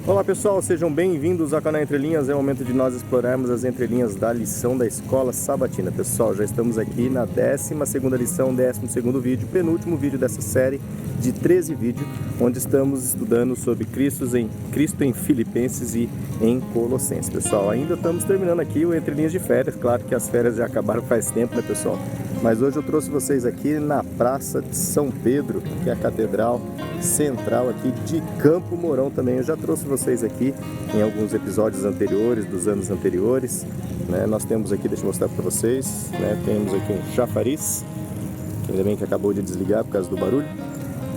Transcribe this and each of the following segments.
Olá pessoal, sejam bem-vindos ao canal Entre Linhas. É o momento de nós explorarmos as entrelinhas da lição da Escola Sabatina. Pessoal, já estamos aqui na 12ª lição, 12º vídeo, penúltimo vídeo dessa série de 13 vídeos, onde estamos estudando sobre Cristo em Filipenses e em Colossenses. Pessoal, ainda estamos terminando aqui o Entre Linhas de férias. Claro que as férias já acabaram faz tempo, né pessoal? Mas hoje eu trouxe vocês aqui na Praça de São Pedro, que é a Catedral Central aqui de Campo Mourão também. Eu já trouxe vocês aqui em alguns episódios anteriores, dos anos anteriores, né? Nós temos aqui, deixa eu mostrar para vocês, né? Temos aqui um chafariz, ainda bem que acabou de desligar por causa do barulho,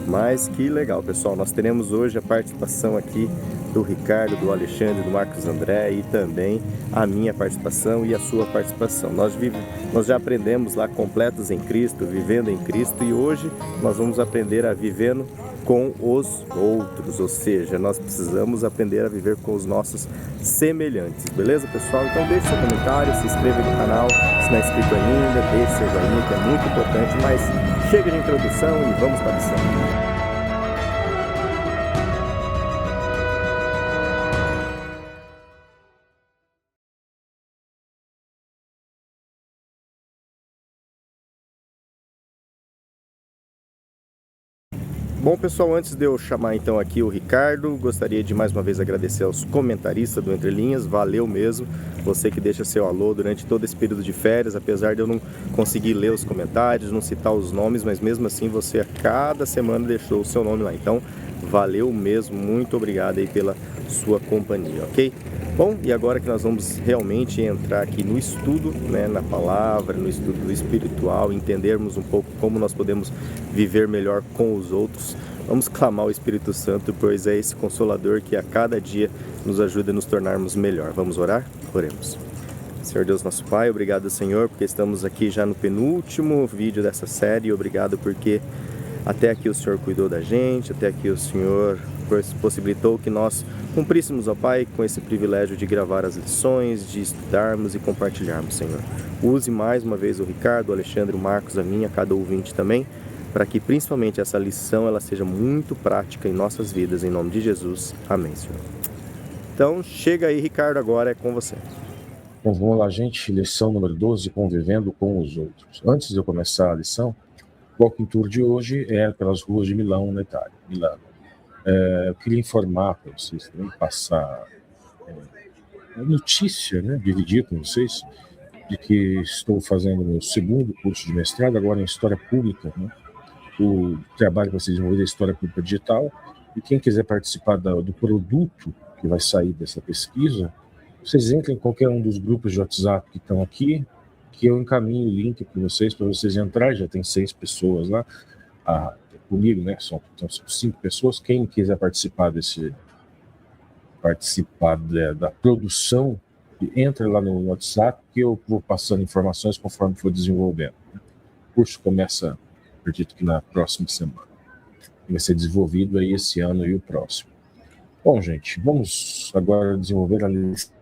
mas que legal, pessoal. Nós teremos hoje a participação aqui do Ricardo, do Alexandre, do Marcos André e também a minha participação e a sua participação. Nós já aprendemos lá completos em Cristo, vivendo em Cristo, e hoje nós vamos aprender a vivendo com os outros, ou seja, nós precisamos aprender a viver com os nossos semelhantes, beleza pessoal? Então deixe seu comentário, se inscreva no canal, se não é inscrito ainda, deixe seu joinha que é muito importante, mas chega de introdução e vamos para a lição. Bom pessoal, antes de eu chamar então aqui o Ricardo, gostaria de mais uma vez agradecer aos comentaristas do Entre Linhas, valeu mesmo, você que deixa seu alô durante todo esse período de férias, apesar de eu não conseguir ler os comentários, não citar os nomes, mas mesmo assim você a cada semana deixou o seu nome lá, então valeu mesmo, muito obrigado aí pela sua companhia, ok? Bom, e agora que nós vamos realmente entrar aqui no estudo, né, na palavra, no estudo espiritual, entendermos um pouco como nós podemos viver melhor com os outros, vamos clamar ao Espírito Santo, pois é esse Consolador que a cada dia nos ajuda a nos tornarmos melhor. Vamos orar? Oremos. Senhor Deus nosso Pai, obrigado Senhor, porque estamos aqui já no penúltimo vídeo dessa série, obrigado porque até aqui o Senhor cuidou da gente, até aqui o Senhor possibilitou que nós cumpríssemos, ó Pai, com esse privilégio de gravar as lições, de estudarmos e compartilharmos, Senhor. Use mais uma vez o Ricardo, o Alexandre, o Marcos, a minha, cada ouvinte também, para que principalmente essa lição ela seja muito prática em nossas vidas, em nome de Jesus. Amém, Senhor. Então, chega aí, Ricardo, agora é com você. Bom, vamos lá, gente. Lição número 12, convivendo com os outros. Antes de eu começar a lição, o Walking Tour de hoje é pelas ruas de Milão, na Itália. Milano. Eu queria informar para vocês, também passar a notícia, né, dividir com vocês, de que estou fazendo meu segundo curso de mestrado, agora em História Pública, né? O trabalho que vai ser desenvolvido é História Pública Digital, e quem quiser participar do produto que vai sair dessa pesquisa, vocês entrem em qualquer um dos grupos de WhatsApp que estão aqui, que eu encaminho o link para vocês entrarem, já tem 6 pessoas lá, comigo, né, são 5 pessoas, quem quiser participar da produção, entra lá no WhatsApp, que eu vou passando informações conforme for desenvolvendo. O curso começa, acredito que na próxima semana, vai ser desenvolvido aí esse ano e o próximo. Bom, gente, vamos agora desenvolver a lição.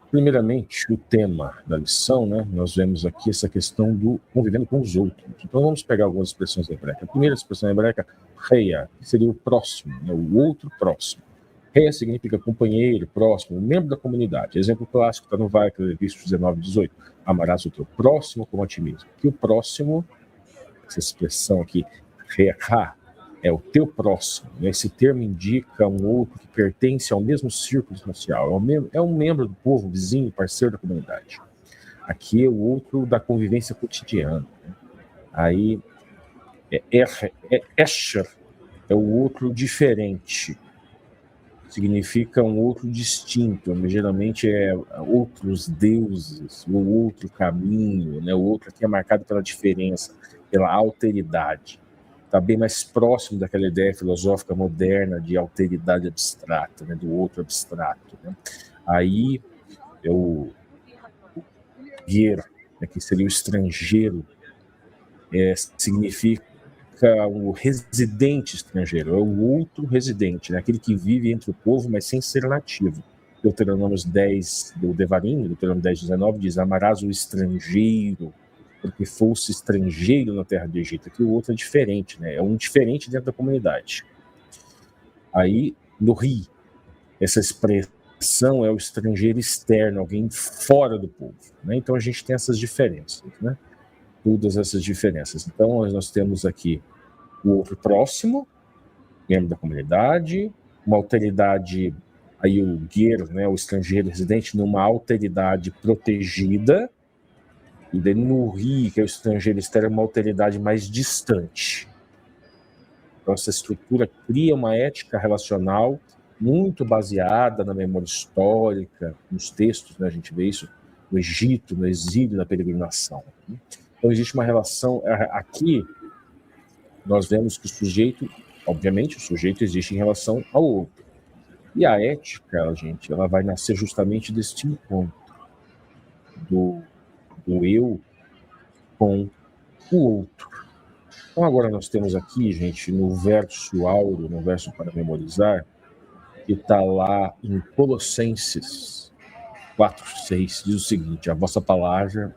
Primeiramente, o tema da lição, né? Nós vemos aqui essa questão do convivendo com os outros. Então, vamos pegar algumas expressões hebraicas. A primeira expressão hebraica, reia, que seria o próximo, né? O outro próximo. Reia significa companheiro, próximo, membro da comunidade. Exemplo clássico está no Vaikra, Levíticos 19, 18. Amarás o teu próximo como a ti mesmo. Que o próximo, essa expressão aqui, reia, é o teu próximo. Esse termo indica um outro que pertence ao mesmo círculo social, é um membro do povo, vizinho, parceiro da comunidade. Aqui é o outro da convivência cotidiana. Aí, Esher é o outro diferente, significa um outro distinto, geralmente é outros deuses, o outro caminho, né? O outro aqui é marcado pela diferença, pela alteridade. Está bem mais próximo daquela ideia filosófica moderna de alteridade abstrata, né, do outro abstrato. Né? Aí é o guer, né, que seria o estrangeiro, significa o residente estrangeiro, é o outro residente, né, aquele que vive entre o povo, mas sem ser nativo. Deuteronômio 10 do Devarim, Deuteronômio 10, 19, diz: amarás o estrangeiro porque fosse estrangeiro na terra do Egito. Aqui o outro é diferente, né? É um diferente dentro da comunidade. Aí, no Ri, essa expressão é o estrangeiro externo, alguém fora do povo, né? Então a gente tem essas diferenças, né? Todas essas diferenças. Então nós temos aqui o outro próximo, membro da comunidade, uma alteridade, aí o guer, né, o estrangeiro residente, numa alteridade protegida, e daí no Ri, que é o estrangeiro externo, uma alteridade mais distante. Então essa estrutura cria uma ética relacional muito baseada na memória histórica, nos textos, né, a gente vê isso no Egito, no exílio, na peregrinação. Então existe uma relação, aqui nós vemos que o sujeito, obviamente o sujeito existe em relação ao outro. E a ética, gente, ela vai nascer justamente deste encontro do eu com o outro. Então agora nós temos aqui, gente, no verso áureo, no verso para memorizar, que está lá em Colossenses 4:6, diz o seguinte: a vossa palavra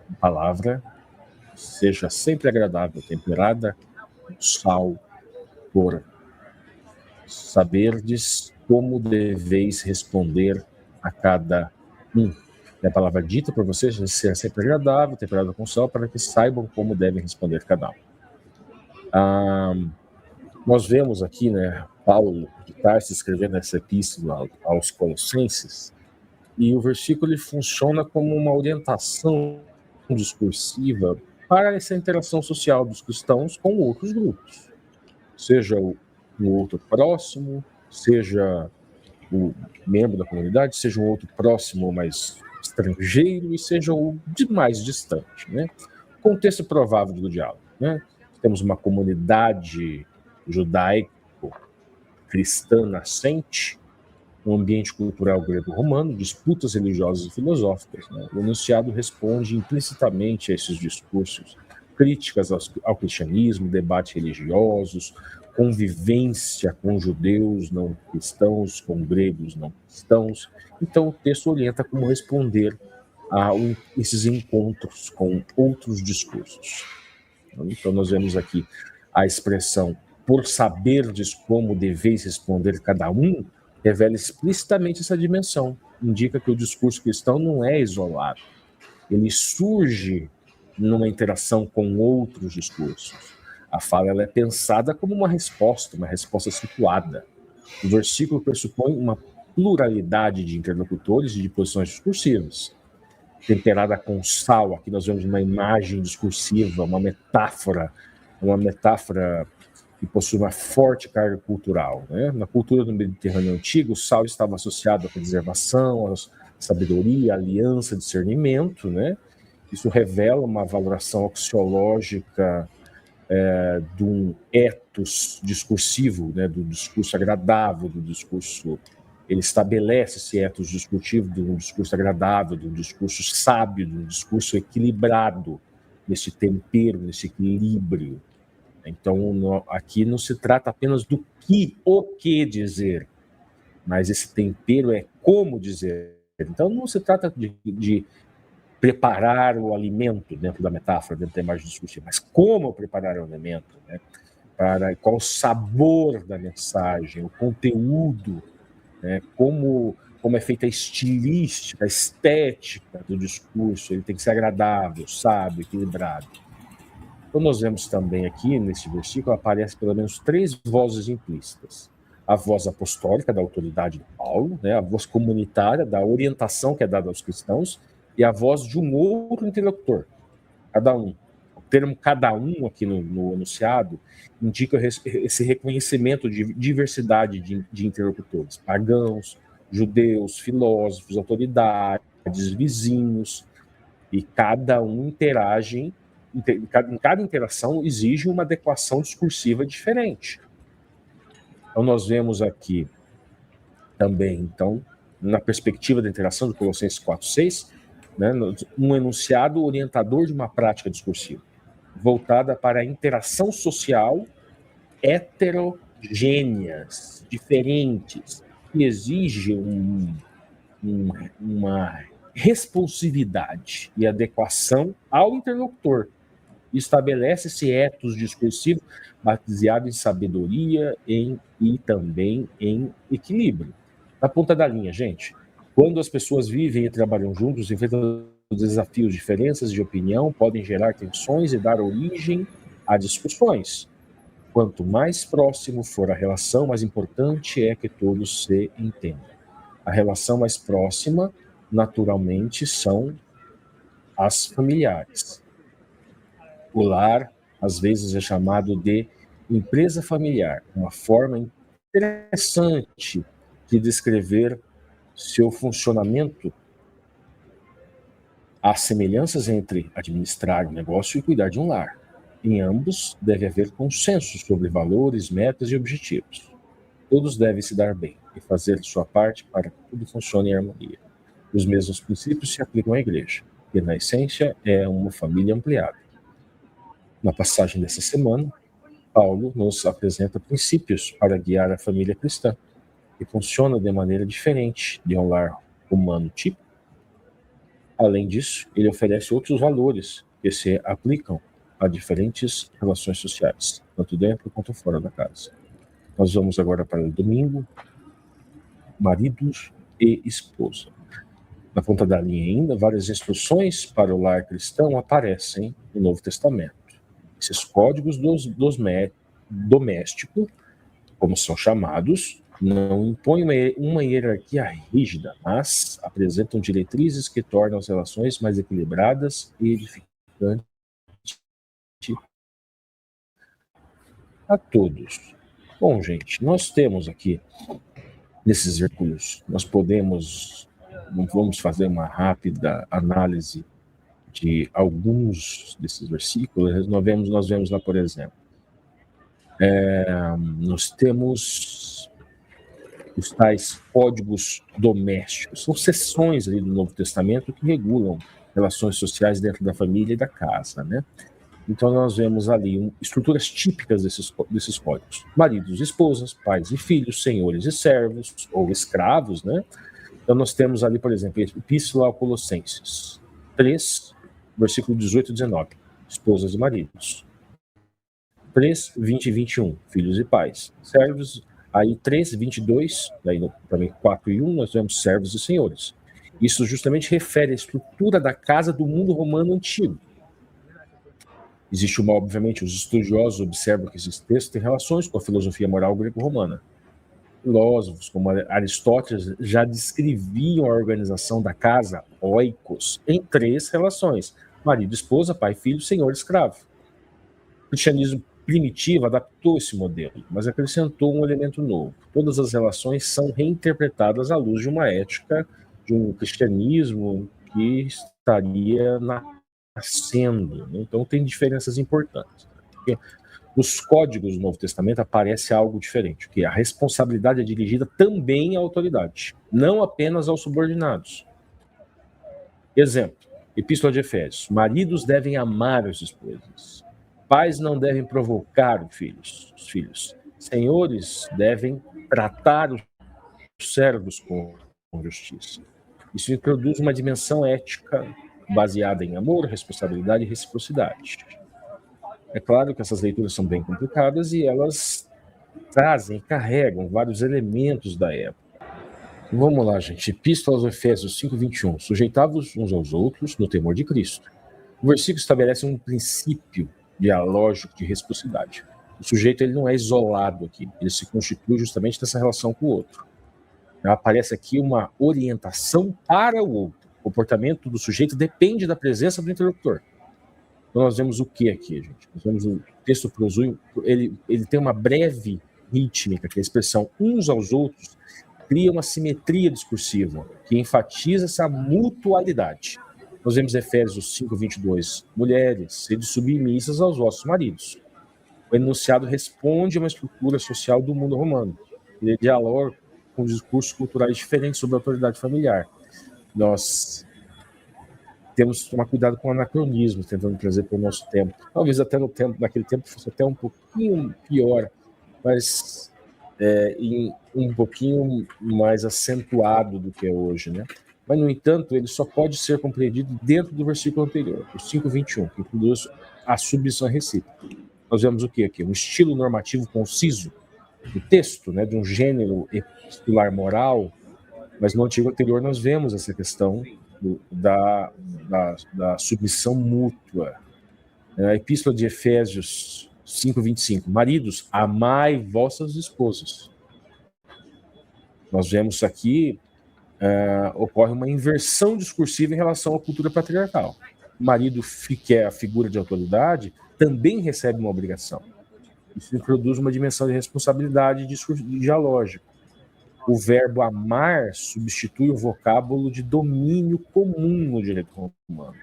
seja sempre agradável, temperada com sal, por saberdes como deveis responder a cada um. E a palavra dita por vocês seja sempre agradável, temperada com sal, para que saibam como devem responder cada um. Nós vemos aqui, né, Paulo de Tarso escrevendo essa epístola aos Colossenses, e o versículo ele funciona como uma orientação discursiva para essa interação social dos cristãos com outros grupos, seja o outro próximo, seja o membro da comunidade, seja um outro próximo mais estrangeiro e seja o mais distante, né? Contexto provável do diálogo, né? Temos uma comunidade judaico-cristã nascente, um ambiente cultural grego-romano, disputas religiosas e filosóficas, né? O enunciado responde implicitamente a esses discursos, críticas ao cristianismo, debates religiosos, convivência com judeus não cristãos, com gregos não cristãos. Então o texto orienta como responder a esses encontros com outros discursos. Então nós vemos aqui a expressão por saberdes como deveis responder cada um, revela explicitamente essa dimensão. Indica que o discurso cristão não é isolado. Ele surge numa interação com outros discursos. A fala ela é pensada como uma resposta situada. O versículo pressupõe uma pluralidade de interlocutores e de posições discursivas. Temperada com sal, aqui nós vemos uma imagem discursiva, uma metáfora que possui uma forte carga cultural, né? Na cultura do Mediterrâneo antigo, o sal estava associado à preservação, à sabedoria, à aliança, discernimento, né? Isso revela uma valoração axiológica de um ethos discursivo, né? Do discurso agradável, do discurso. Ele estabelece esse ethos discursivo de um discurso agradável, de um discurso sábio, de um discurso equilibrado, nesse tempero, nesse equilíbrio. Então, aqui não se trata apenas do o que dizer, mas esse tempero é como dizer. Então, não se trata de preparar o alimento dentro da metáfora, dentro da imagem discursiva, mas como preparar o alimento, né? Qual o sabor da mensagem, o conteúdo, né? Como é feita a estilística, a estética do discurso. Ele tem que ser agradável, sábio, equilibrado. Então nós vemos também aqui, nesse versículo, aparece pelo menos 3 vozes implícitas. A voz apostólica da autoridade de Paulo, né? A voz comunitária da orientação que é dada aos cristãos, e a voz de um outro interlocutor, cada um. O termo cada um aqui no enunciado indica esse reconhecimento de diversidade de interlocutores, pagãos, judeus, filósofos, autoridades, vizinhos, e cada um interage, em cada interação exige uma adequação discursiva diferente. Então nós vemos aqui também, então, na perspectiva da interação de Colossenses 4:6, né, um enunciado orientador de uma prática discursiva, voltada para a interação social heterogêneas, diferentes, que exige uma responsividade e adequação ao interlocutor. e estabelece-se ethos discursivo baseado em sabedoria e também em equilíbrio. Na ponta da linha, gente, quando as pessoas vivem e trabalham juntos, enfrentam desafios, diferenças de opinião, podem gerar tensões e dar origem a discussões. Quanto mais próximo for a relação, mais importante é que todos se entendam. A relação mais próxima, naturalmente, são as familiares. O lar, às vezes, é chamado de empresa familiar, uma forma interessante de descrever seu funcionamento. Há semelhanças entre administrar um negócio e cuidar de um lar. Em ambos, deve haver consenso sobre valores, metas e objetivos. Todos devem se dar bem e fazer sua parte para que tudo funcione em harmonia. Os mesmos princípios se aplicam à igreja, que na essência é uma família ampliada. Na passagem dessa semana, Paulo nos apresenta princípios para guiar a família cristã, que funciona de maneira diferente de um lar humano típico. Além disso, ele oferece outros valores que se aplicam a diferentes relações sociais, tanto dentro quanto fora da casa. Nós vamos agora para o domingo, maridos e esposa. Na ponta da linha ainda, várias instruções para o lar cristão aparecem no Novo Testamento. Esses códigos doméstico, como são chamados, não impõem uma hierarquia rígida, mas apresentam diretrizes que tornam as relações mais equilibradas e edificantes a todos. Bom, gente, nós temos aqui, nesses versículos, vamos fazer uma rápida análise de alguns desses versículos. Nós vemos lá, por exemplo, nós temos os tais códigos domésticos, são seções ali do Novo Testamento que regulam relações sociais dentro da família e da casa, né? Então nós vemos ali estruturas típicas desses códigos: maridos, esposas, pais e filhos, senhores e servos ou escravos, né? Então nós temos ali, por exemplo, Epístola a Colossenses 3, versículo 18 e 19, esposas e maridos. 3, 20 e 21, filhos e pais. Servos, aí 3, 22, daí também 4 e 1, nós vemos servos e senhores. Isso justamente refere à estrutura da casa do mundo romano antigo. Existe obviamente, os estudiosos observam que esses textos têm relações com a filosofia moral greco-romana. Filósofos como Aristóteles já descreviam a organização da casa, oikos, em 3 relações: marido, esposa, pai, filho, senhor, escravo. O cristianismo primitivo adaptou esse modelo, mas acrescentou um elemento novo. Todas as relações são reinterpretadas à luz de uma ética, de um cristianismo que estaria nascendo, né? Então tem diferenças importantes. Porque nos códigos do Novo Testamento aparece algo diferente, que a responsabilidade é dirigida também à autoridade, não apenas aos subordinados. Exemplo, Epístola de Efésios: maridos devem amar as esposas, pais não devem provocar os filhos, senhores devem tratar os servos com justiça. Isso introduz uma dimensão ética baseada em amor, responsabilidade e reciprocidade. É claro que essas leituras são bem complicadas e elas carregam vários elementos da época. Vamos lá, gente. Epístola aos Efésios 5:21. Sujeitavos uns aos outros no temor de Cristo. O versículo estabelece um princípio dialógico de reciprocidade. O sujeito ele não é isolado aqui, ele se constitui justamente nessa relação com o outro. Aparece aqui uma orientação para o outro. O comportamento do sujeito depende da presença do interlocutor. Então nós vemos o que aqui, gente? Nós vemos o texto prosúio, ele tem uma breve rítmica, que é a expressão uns aos outros cria uma simetria discursiva que enfatiza essa mutualidade. Nós vemos Efésios 5:22, mulheres, sede submissas aos vossos maridos. O enunciado responde a uma estrutura social do mundo romano. Ele dialoga com discursos culturais diferentes sobre a autoridade familiar. Nós temos que tomar cuidado com o anacronismo, tentando trazer para o nosso tempo. Talvez até naquele tempo fosse até um pouquinho pior, mas um pouquinho mais acentuado do que é hoje, né? Mas, no entanto, ele só pode ser compreendido dentro do versículo anterior, o 5:21, que introduz a submissão recíproca. Nós vemos o que aqui? Um estilo normativo conciso do texto, né, de um gênero epistolar moral, mas no artigo anterior nós vemos essa questão da submissão mútua. A Epístola de Efésios 5:25, maridos, amai vossas esposas. Nós vemos aqui, ocorre uma inversão discursiva em relação à cultura patriarcal. O marido, que é a figura de autoridade, também recebe uma obrigação. Isso introduz uma dimensão de responsabilidade dialógica. O verbo amar substitui o vocábulo de domínio comum no direito romano.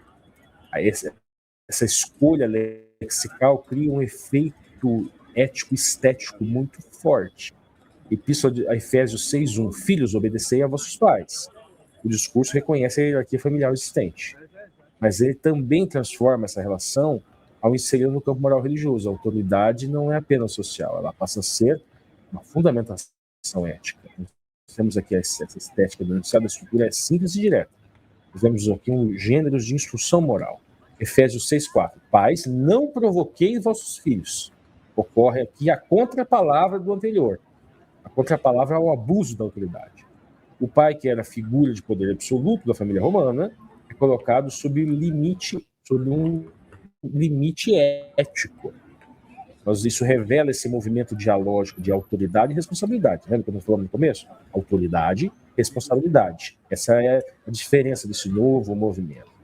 Essa escolha lexical cria um efeito ético-estético muito forte. Epístola de Efésios 6:1, filhos, obedecei a vossos pais. O discurso reconhece a hierarquia familiar existente, mas ele também transforma essa relação ao inserir no campo moral religioso. A autoridade não é apenas social, ela passa a ser uma fundamentação ética. Nós temos aqui essa estética do enunciado da estrutura é simples e direta. Nós temos aqui gêneros de instrução moral. Efésios 6:4, pais, não provoqueis vossos filhos. Ocorre aqui a contrapalavra do anterior. A contrapalavra é o abuso da autoridade. O pai, que era a figura de poder absoluto da família romana, é colocado sob um limite ético. Isso revela esse movimento dialógico de autoridade e responsabilidade. Lembra que nós falamos no começo? Autoridade, responsabilidade. Essa é a diferença desse novo movimento.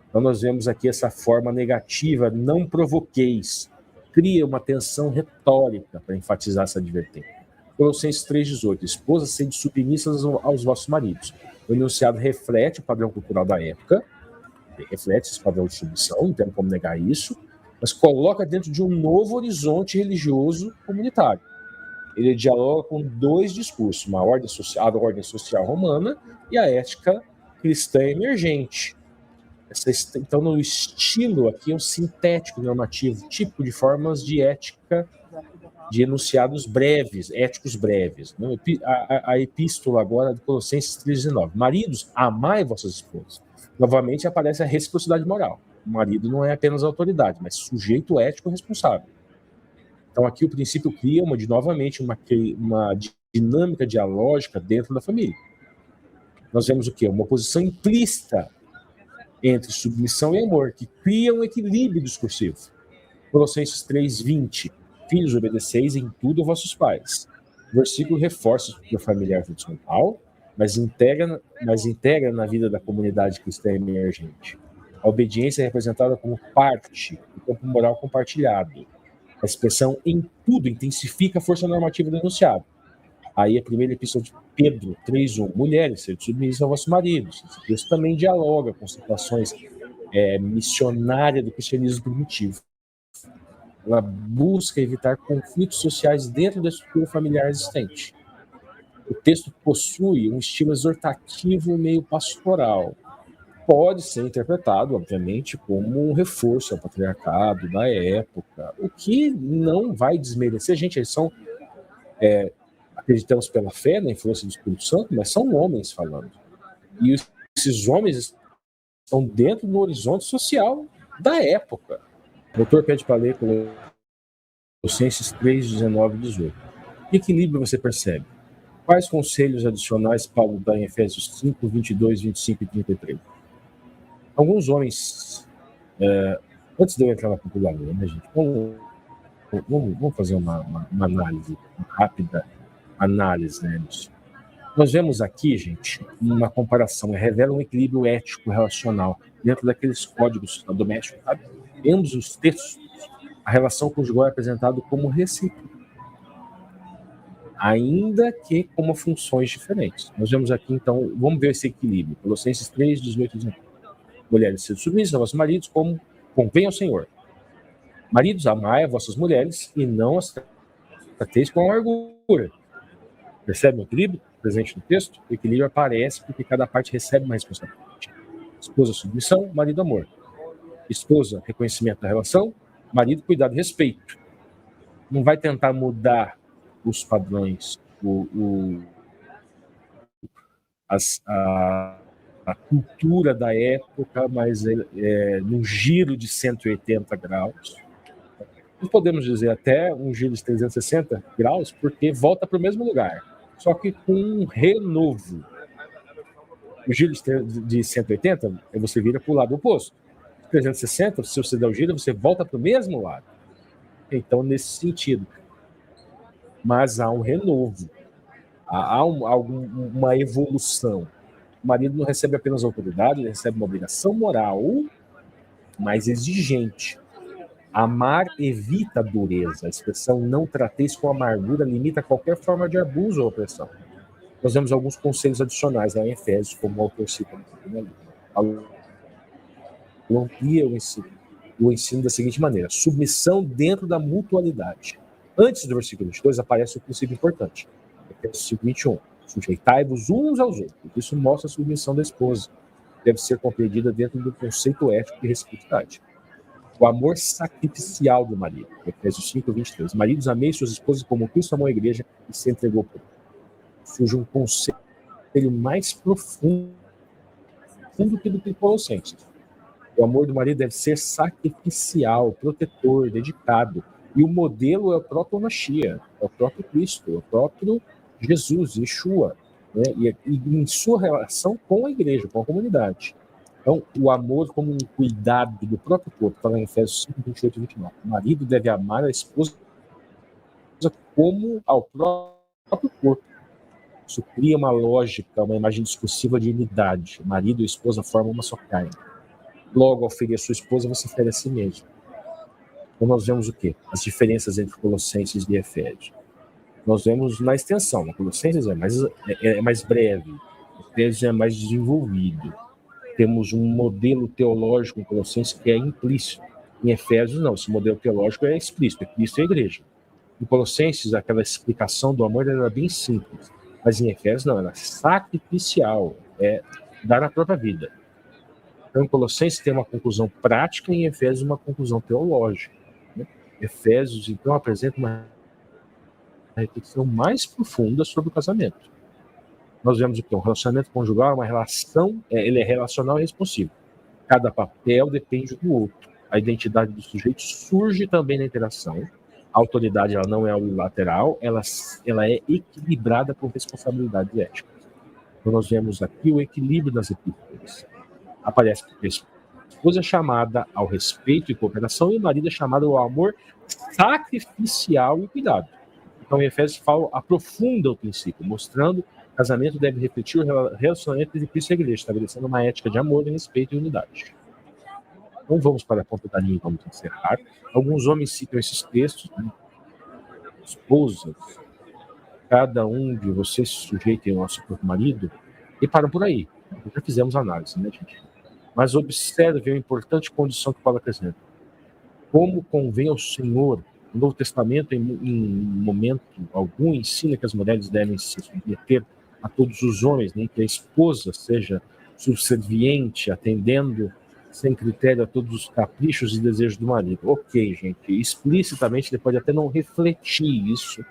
Então nós vemos aqui essa forma negativa, não provoqueis, cria uma tensão retórica para enfatizar essa advertência. Colossenses 3:18, esposas, sede submissas aos vossos maridos. O enunciado reflete o padrão cultural da época, reflete esse padrão de submissão, não tem como negar isso, mas coloca dentro de um novo horizonte religioso comunitário. Ele dialoga com dois discursos, a ordem social romana e a ética cristã emergente. Então, no estilo aqui é um sintético normativo, típico de formas de ética, de enunciados breves, éticos breves. A epístola agora de Colossenses 3:19. Maridos, amai vossas esposas. Novamente aparece a reciprocidade moral. O marido não é apenas autoridade, mas sujeito ético responsável. Então aqui o princípio cria novamente uma dinâmica dialógica dentro da família. Nós vemos o quê? Uma oposição implícita entre submissão e amor, que cria um equilíbrio discursivo. Colossenses 3:20, filhos, obedeceis em tudo a vossos pais. O versículo reforça a estrutura familiar tradicional, mas integra na vida da comunidade cristã emergente. A obediência é representada como parte do campo moral compartilhado. A expressão em tudo intensifica a força normativa do enunciado. Aí a primeira epístola de Pedro 3:1, mulheres, sede submissas aos vossos maridos. Esse texto também dialoga com situações missionárias do cristianismo primitivo. Ela busca evitar conflitos sociais dentro da estrutura familiar existente. O texto possui um estilo exortativo meio pastoral. Pode ser interpretado, obviamente, como um reforço ao patriarcado da época, o que não vai desmerecer. Gente, eles são, acreditamos pela fé na influência do Espírito Santo, mas são homens falando. E esses homens estão dentro do horizonte social da época. O autor pede para ler Colossenses 3:19 e 18. Que equilíbrio você percebe? Quais conselhos adicionais Paulo dá em Efésios 5, 22, 25 e 33? Alguns homens, antes de eu entrar na população, né, gente, vamos fazer uma análise, uma rápida análise, né, disso. Nós vemos aqui, gente, uma comparação, revela um equilíbrio ético relacional dentro daqueles códigos domésticos, sabe? Em ambos os textos, a relação conjugal é apresentada como recíproca, ainda que com funções diferentes. Nós vemos aqui, então, vamos ver esse equilíbrio. Colossenses 3, 18 e 19. Mulheres, sejam submissas aos vossos maridos, como convém ao Senhor. Maridos, amai as vossas mulheres e não as trateis com amargura. Percebe o equilíbrio presente no texto? O equilíbrio aparece porque cada parte recebe uma responsabilidade. Esposa, submissão, marido, amor. Esposa, reconhecimento da relação, marido, cuidado e respeito. Não vai tentar mudar os padrões, a cultura da época, mas num giro de 180 graus. Não podemos dizer até um giro de 360 graus, porque volta para o mesmo lugar, só que com um renovo. O giro de 180, você vira para o lado oposto. 360, se você der o giro, você volta para o mesmo lado. Então, nesse sentido. Mas há um renovo, há uma evolução. O marido não recebe apenas autoridade, ele recebe uma obrigação moral mais exigente. Amar evita a dureza. A expressão não trateis com amargura limita qualquer forma de abuso ou opressão. Nós vemos alguns conselhos adicionais lá em Efésios, como o autor cita no amplia o ensino da seguinte maneira: submissão dentro da mutualidade. Antes do versículo 22 aparece um princípio importante. Efésios 5:21. Sujeitai-vos uns aos outros. Isso mostra a submissão da esposa. Deve ser compreendida dentro do conceito ético de reciprocidade. O amor sacrificial do marido. Efésios 5:23. Maridos, amei suas esposas como Cristo amou a igreja e se entregou por ela. Surge um conceito mais profundo que do que Colossenses. O amor do marido deve ser sacrificial, protetor, dedicado. E o modelo é o próprio Mashiach, é o próprio Cristo, é o próprio Jesus, Yeshua, né? E em sua relação com a igreja, com a comunidade. Então, o amor como um cuidado do próprio corpo, está lá em Efésios 5:28 e 29. O marido deve amar a esposa como ao próprio corpo. Isso cria uma lógica, uma imagem discursiva de unidade. Marido e esposa formam uma só carne. Logo, ao ferir a sua esposa, você fere a si mesmo. Então, nós vemos o quê? As diferenças entre Colossenses e Efésios. Nós vemos na extensão. Na Colossenses é mais breve. Efésios é mais desenvolvido. Temos um modelo teológico em Colossenses que é implícito. Em Efésios, não. Esse modelo teológico é explícito. É Cristo e a igreja. Em Colossenses, aquela explicação do amor era bem simples. Mas em Efésios, não. Era sacrificial. É dar a própria vida. Então, em Colossenses tem uma conclusão prática e em Efésios uma conclusão teológica. Né? Efésios, então, apresenta uma reflexão mais profunda sobre o casamento. Nós vemos o que? Um relacionamento conjugal é uma relação, ele é relacional e responsivo. Cada papel depende do outro. A identidade do sujeito surge também na interação. A autoridade ela não é unilateral, ela é equilibrada por responsabilidade ética. Então, nós vemos aqui o equilíbrio das epístolas. Aparece que a esposa é chamada ao respeito e cooperação e o marido é chamado ao amor sacrificial e cuidado. Então, em Efésios aprofunda o princípio, mostrando que o casamento deve refletir o relacionamento entre Cristo e a igreja, estabelecendo uma ética de amor, de respeito e unidade. Então, vamos para a ponta da linha e vamos encerrar. Alguns homens citam esses textos, né? Esposas, cada um de vocês se sujeita ao nosso próprio marido, e param por aí. Já fizemos análise, né, gente? Mas observe a importante condição que Paulo acrescenta. Como convém ao Senhor, o Novo Testamento, em momento algum, ensina que as mulheres devem se submeter a todos os homens, né? Que a esposa seja subserviente, atendendo sem critério a todos os caprichos e desejos do marido. Ok, gente, explicitamente ele pode até não refletir isso,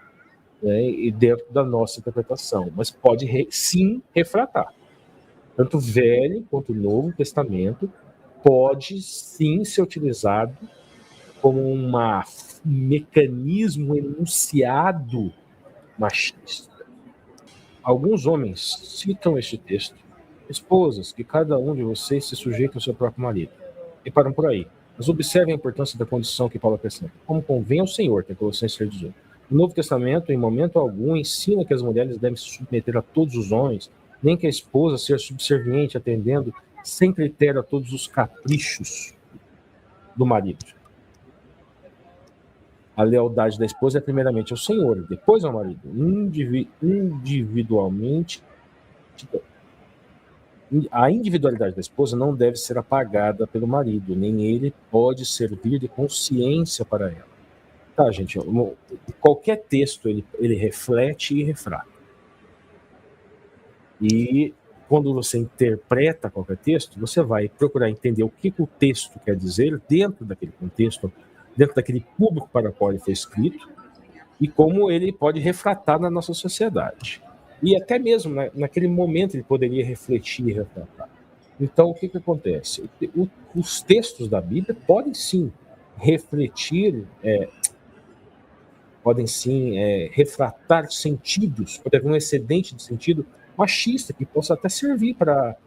né, dentro da nossa interpretação, mas pode sim refratar. Tanto o Velho quanto o Novo Testamento pode sim ser utilizado como um mecanismo enunciado machista. Alguns homens citam este texto: esposas, que cada um de vocês se sujeite ao seu próprio marido. E param por aí. Mas observem a importância da condição que Paulo acrescenta. Como convém ao Senhor, que é Colossenses 3:18. O Novo Testamento, em momento algum, ensina que as mulheres devem se submeter a todos os homens, nem que a esposa seja subserviente, atendendo sem critério a todos os caprichos do marido. A lealdade da esposa é primeiramente ao Senhor, depois ao marido. Individualmente, a individualidade da esposa não deve ser apagada pelo marido, nem ele pode servir de consciência para ela. Tá, gente, qualquer texto ele reflete e refrata. E quando você interpreta qualquer texto, você vai procurar entender o que o texto quer dizer dentro daquele contexto, dentro daquele público para o qual ele foi escrito, e como ele pode refratar na nossa sociedade. E até mesmo naquele momento ele poderia refletir e refratar. Então, o que acontece? Os textos da Bíblia podem sim refletir, podem sim refratar sentidos, pode haver um excedente de sentido machista que possa até servir para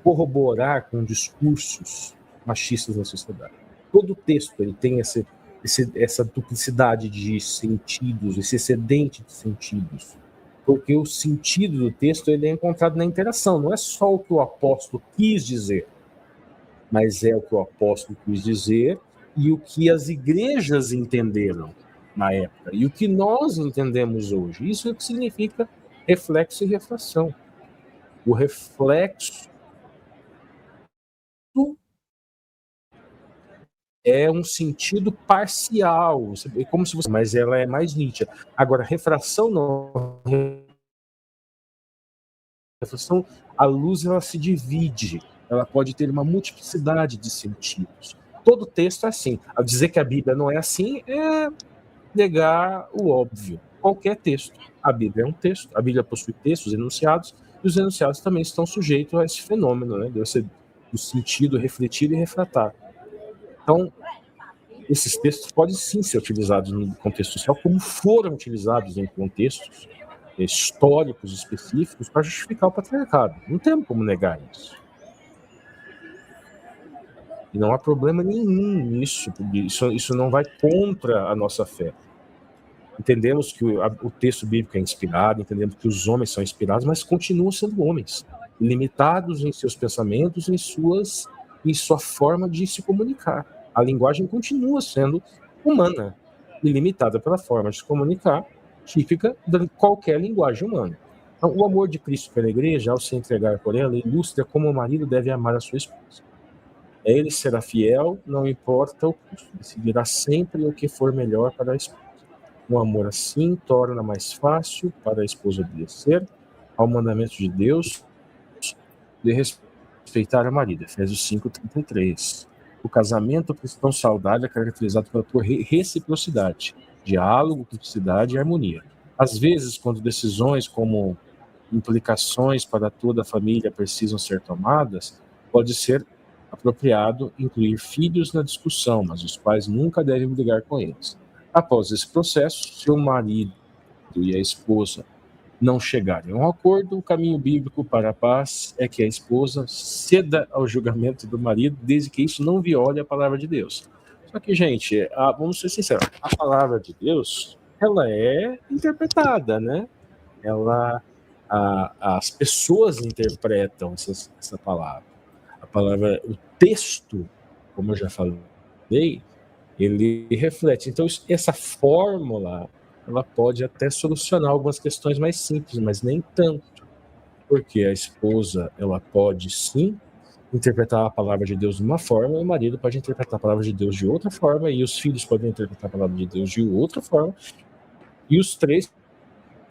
corroborar com discursos machistas na sociedade. Todo texto ele tem essa duplicidade de sentidos, esse excedente de sentidos, porque o sentido do texto ele é encontrado na interação, não é só o que o apóstolo quis dizer, mas é o que o apóstolo quis dizer e o que as igrejas entenderam na época, e o que nós entendemos hoje. Isso é o que significa reflexo e refração. O reflexo é um sentido parcial, como se você, mas ela é mais nítida. Agora, refração não. Refração, a luz ela se divide, ela pode ter uma multiplicidade de sentidos. Todo texto é assim. Ao dizer que a Bíblia não é assim, é negar o óbvio. Qualquer texto. A Bíblia é um texto, a Bíblia possui textos enunciados, e os enunciados também estão sujeitos a esse fenômeno, né, do sentido refletir e refratar. Então, esses textos podem sim ser utilizados no contexto social, como foram utilizados em contextos históricos específicos para justificar o patriarcado. Não temos como negar isso. E não há problema nenhum nisso, porque isso não vai contra a nossa fé. Entendemos que o texto bíblico é inspirado, entendemos que os homens são inspirados, mas continuam sendo homens, limitados em seus pensamentos, em sua forma de se comunicar. A linguagem continua sendo humana e limitada pela forma de se comunicar, típica de qualquer linguagem humana. Então, o amor de Cristo pela igreja, ao se entregar por ela, ilustra como o marido deve amar a sua esposa. Ele será fiel, não importa o custo, decidirá sempre o que for melhor para a esposa. Um amor assim torna mais fácil para a esposa obedecer ao mandamento de Deus de respeitar a marido. Efésios 5:33. O casamento cristão saudável é caracterizado pela reciprocidade, diálogo, cumplicidade e harmonia. Às vezes, quando decisões como implicações para toda a família precisam ser tomadas, pode ser apropriado incluir filhos na discussão, mas os pais nunca devem brigar com eles. Após esse processo, se o marido e a esposa não chegarem a um acordo, o caminho bíblico para a paz é que a esposa ceda ao julgamento do marido, desde que isso não viole a palavra de Deus. Só que, gente, vamos ser sinceros, a palavra de Deus, ela é interpretada, né? As pessoas interpretam essa palavra. A palavra, o texto, como eu já falei, ele reflete. Então, essa fórmula, ela pode até solucionar algumas questões mais simples, mas nem tanto. Porque a esposa, ela pode sim interpretar a palavra de Deus de uma forma, e o marido pode interpretar a palavra de Deus de outra forma, e os filhos podem interpretar a palavra de Deus de outra forma, e os três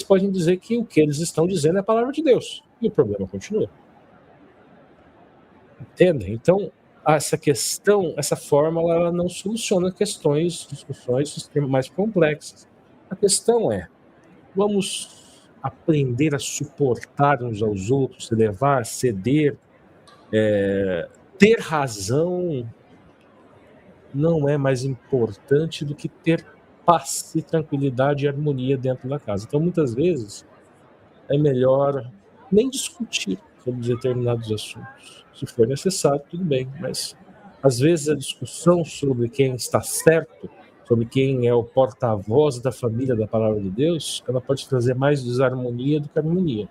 podem dizer que o que eles estão dizendo é a palavra de Deus. E o problema continua. Entendem? Então, essa questão, essa fórmula, ela não soluciona discussões mais complexas. A questão é, vamos aprender a suportar uns aos outros, se levar, ceder, ter razão não é mais importante do que ter paz e tranquilidade e harmonia dentro da casa. Então, muitas vezes, é melhor nem discutir sobre determinados assuntos. Se for necessário, tudo bem, mas às vezes a discussão sobre quem está certo, sobre quem é o porta-voz da família da palavra de Deus, ela pode trazer mais desarmonia do que harmonia.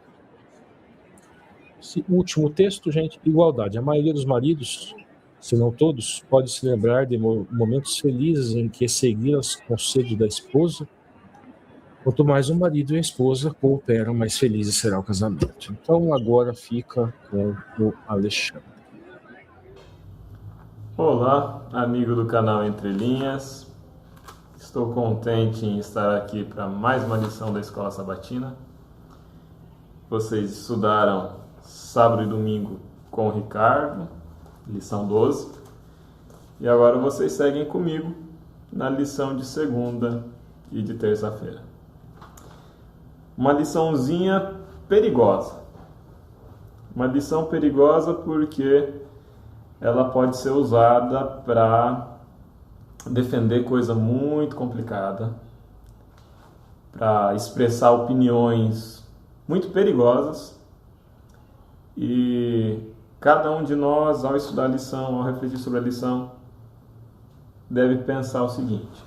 Esse último texto, gente, igualdade. A maioria dos maridos, se não todos, pode se lembrar de momentos felizes em que seguir os conselhos da esposa. Quanto mais o marido e a esposa cooperam, mais feliz será o casamento. Então agora fica com o Alexandre. Olá, amigo do canal Entre Linhas. Estou contente em estar aqui para mais uma lição da Escola Sabatina. Vocês estudaram sábado e domingo com o Ricardo, lição 12. E agora vocês seguem comigo na lição de segunda e de terça-feira. Uma liçãozinha perigosa. Uma lição perigosa porque ela pode ser usada para defender coisa muito complicada, para expressar opiniões muito perigosas, e cada um de nós, ao estudar a lição, ao refletir sobre a lição, deve pensar o seguinte: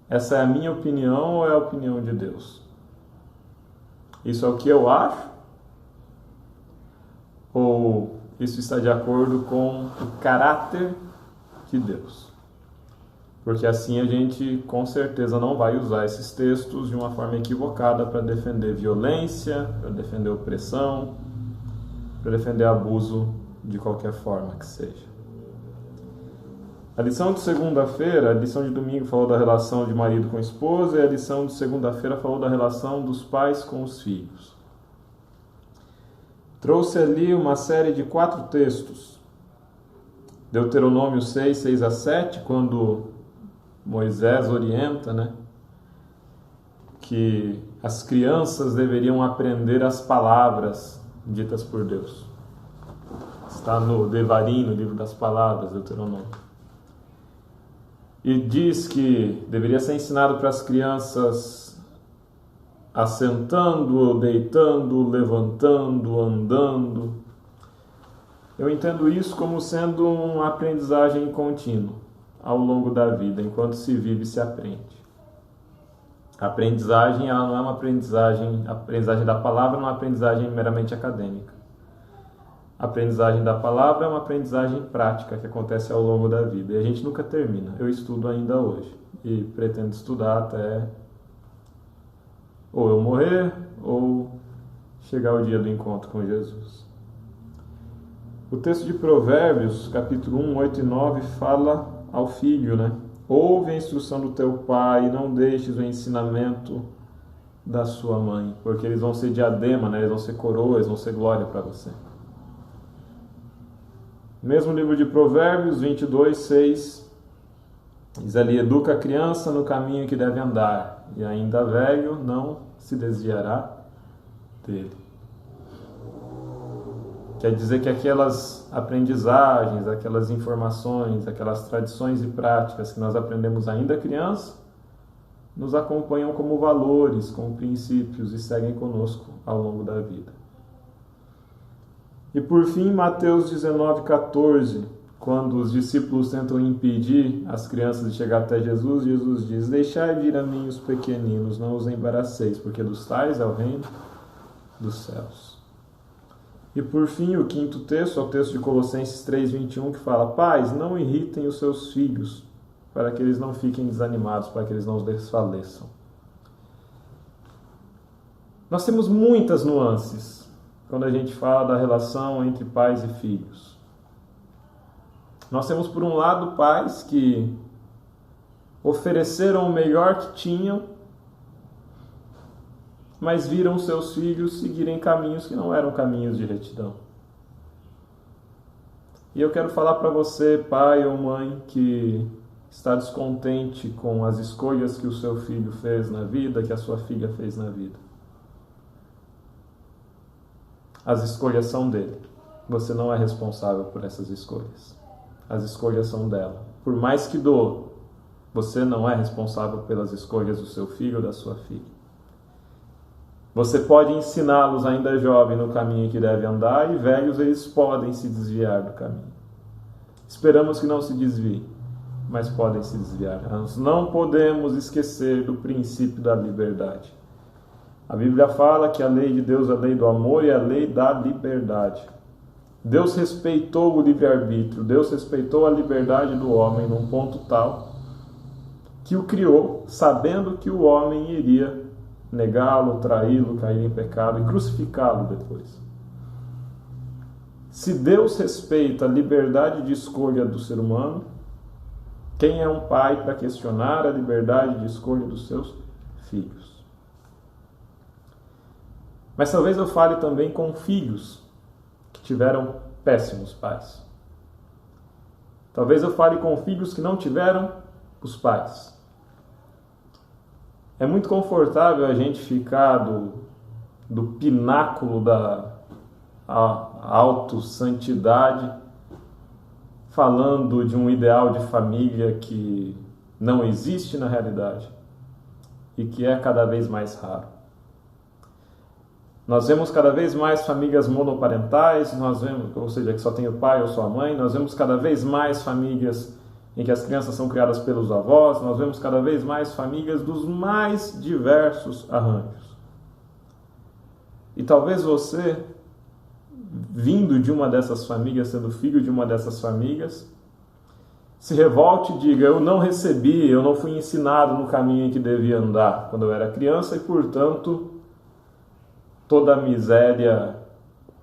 essa é a minha opinião ou é a opinião de Deus? Isso é o que eu acho? Ou isso está de acordo com o caráter de Deus? Porque assim a gente com certeza não vai usar esses textos de uma forma equivocada para defender violência, para defender opressão, para defender abuso de qualquer forma que seja. A lição de segunda-feira, a lição de domingo falou da relação de marido com esposa, e a lição de segunda-feira falou da relação dos pais com os filhos. Trouxe ali uma série de 4 textos. Deuteronômio 6, 6 a 7, quando Moisés orienta, que as crianças deveriam aprender as palavras ditas por Deus. Está no Devarim, no livro das palavras, Deuteronômio. E diz que deveria ser ensinado para as crianças assentando, deitando, levantando, andando. Eu entendo isso como sendo uma aprendizagem contínua ao longo da vida, enquanto se vive e se aprende. A aprendizagem, ela não é uma aprendizagem, a aprendizagem da palavra não é uma aprendizagem meramente acadêmica. A aprendizagem da palavra é uma aprendizagem prática que acontece ao longo da vida. E a gente nunca termina. Eu estudo ainda hoje e pretendo estudar até ou eu morrer ou chegar o dia do encontro com Jesus. O texto de Provérbios, capítulo 1, 8 e 9, fala ao filho, ouve a instrução do teu pai e não deixes o ensinamento da sua mãe, porque eles vão ser diadema, eles vão ser coroa, eles vão ser glória para você. Mesmo livro de Provérbios 22, 6, diz ali: educa a criança no caminho que deve andar, e ainda velho não se desviará dele. Quer dizer que aquelas aprendizagens, aquelas informações, aquelas tradições e práticas que nós aprendemos ainda criança, nos acompanham como valores, como princípios e seguem conosco ao longo da vida. E por fim, Mateus 19:14, quando os discípulos tentam impedir as crianças de chegar até Jesus, Jesus diz: deixai vir a mim os pequeninos, não os embaraceis, porque dos tais é o reino dos céus. E por fim, o quinto texto é o texto de Colossenses 3:21, que fala: pais, não irritem os seus filhos, para que eles não fiquem desanimados, para que eles não os desfaleçam. Nós temos muitas nuances quando a gente fala da relação entre pais e filhos. Nós temos, por um lado, pais que ofereceram o melhor que tinham, mas viram seus filhos seguirem caminhos que não eram caminhos de retidão. E eu quero falar para você, pai ou mãe, que está descontente com as escolhas que o seu filho fez na vida, que a sua filha fez na vida. As escolhas são dele. Você não é responsável por essas escolhas. As escolhas são dela. Por mais que doa, você não é responsável pelas escolhas do seu filho ou da sua filha. Você pode ensiná-los ainda jovem no caminho que deve andar, e velhos eles podem se desviar do caminho. Esperamos que não se desviem, mas podem se desviar. Nós não podemos esquecer do princípio da liberdade. A Bíblia fala que a lei de Deus é a lei do amor e a lei da liberdade. Deus respeitou o livre-arbítrio, Deus respeitou a liberdade do homem num ponto tal que o criou, sabendo que o homem iria negá-lo, traí-lo, cair em pecado e crucificá-lo depois. Se Deus respeita a liberdade de escolha do ser humano, quem é um pai para questionar a liberdade de escolha dos seus filhos? Mas talvez eu fale também com filhos que tiveram péssimos pais. Talvez eu fale com filhos que não tiveram os pais. É muito confortável a gente ficar do pináculo a autossantidade, falando de um ideal de família que não existe na realidade e que é cada vez mais raro. Nós vemos cada vez mais famílias monoparentais, ou seja, que só tem o pai ou só a mãe. Nós vemos cada vez mais famílias em que as crianças são criadas pelos avós. Nós vemos cada vez mais famílias dos mais diversos arranjos. E talvez você, vindo de uma dessas famílias, sendo filho de uma dessas famílias, se revolte e diga: eu não recebi, eu não fui ensinado no caminho em que devia andar quando eu era criança e, portanto, toda a miséria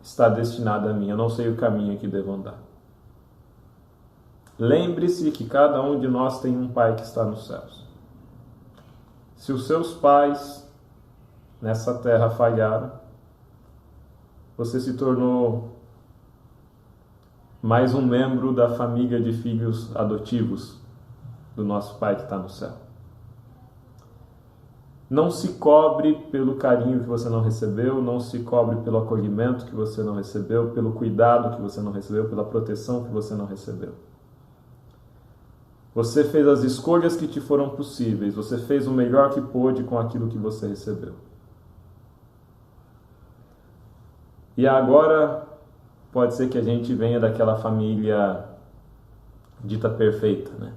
está destinada a mim, eu não sei o caminho em que devo andar. Lembre-se que cada um de nós tem um pai que está nos céus. Se os seus pais nessa terra falharam, você se tornou mais um membro da família de filhos adotivos do nosso Pai que está no céu. Não se cobre pelo carinho que você não recebeu, não se cobre pelo acolhimento que você não recebeu, pelo cuidado que você não recebeu, pela proteção que você não recebeu. Você fez as escolhas que te foram possíveis, você fez o melhor que pôde com aquilo que você recebeu. E agora pode ser que a gente venha daquela família dita perfeita, né?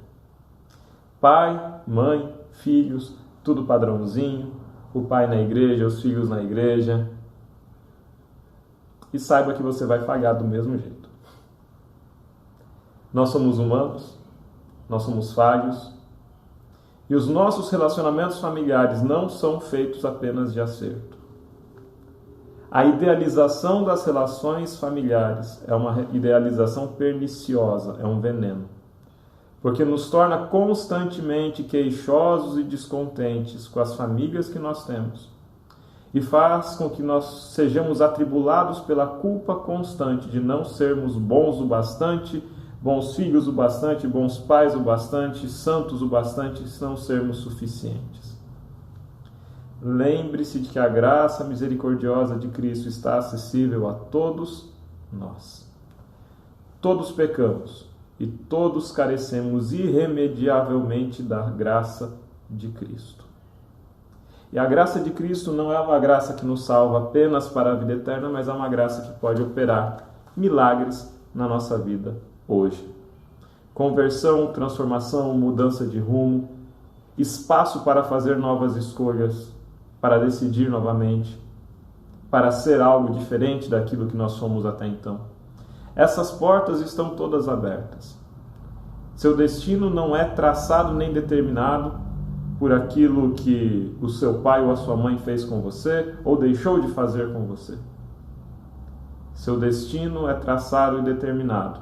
Pai, mãe, filhos, tudo padrãozinho, o pai na igreja, os filhos na igreja. E saiba que você vai falhar do mesmo jeito. Nós somos humanos, nós somos falhos, e os nossos relacionamentos familiares não são feitos apenas de acerto. A idealização das relações familiares é uma idealização perniciosa, é um veneno. Porque nos torna constantemente queixosos e descontentes com as famílias que nós temos. E faz com que nós sejamos atribulados pela culpa constante de não sermos bons o bastante, bons filhos o bastante, bons pais o bastante, santos o bastante, e não sermos suficientes. Lembre-se de que a graça misericordiosa de Cristo está acessível a todos nós. Todos pecamos e todos carecemos irremediavelmente da graça de Cristo. E a graça de Cristo não é uma graça que nos salva apenas para a vida eterna, mas é uma graça que pode operar milagres na nossa vida hoje. Conversão, transformação, mudança de rumo, espaço para fazer novas escolhas, para decidir novamente, para ser algo diferente daquilo que nós somos até então. Essas portas estão todas abertas. Seu destino não é traçado nem determinado por aquilo que o seu pai ou a sua mãe fez com você ou deixou de fazer com você. Seu destino é traçado e determinado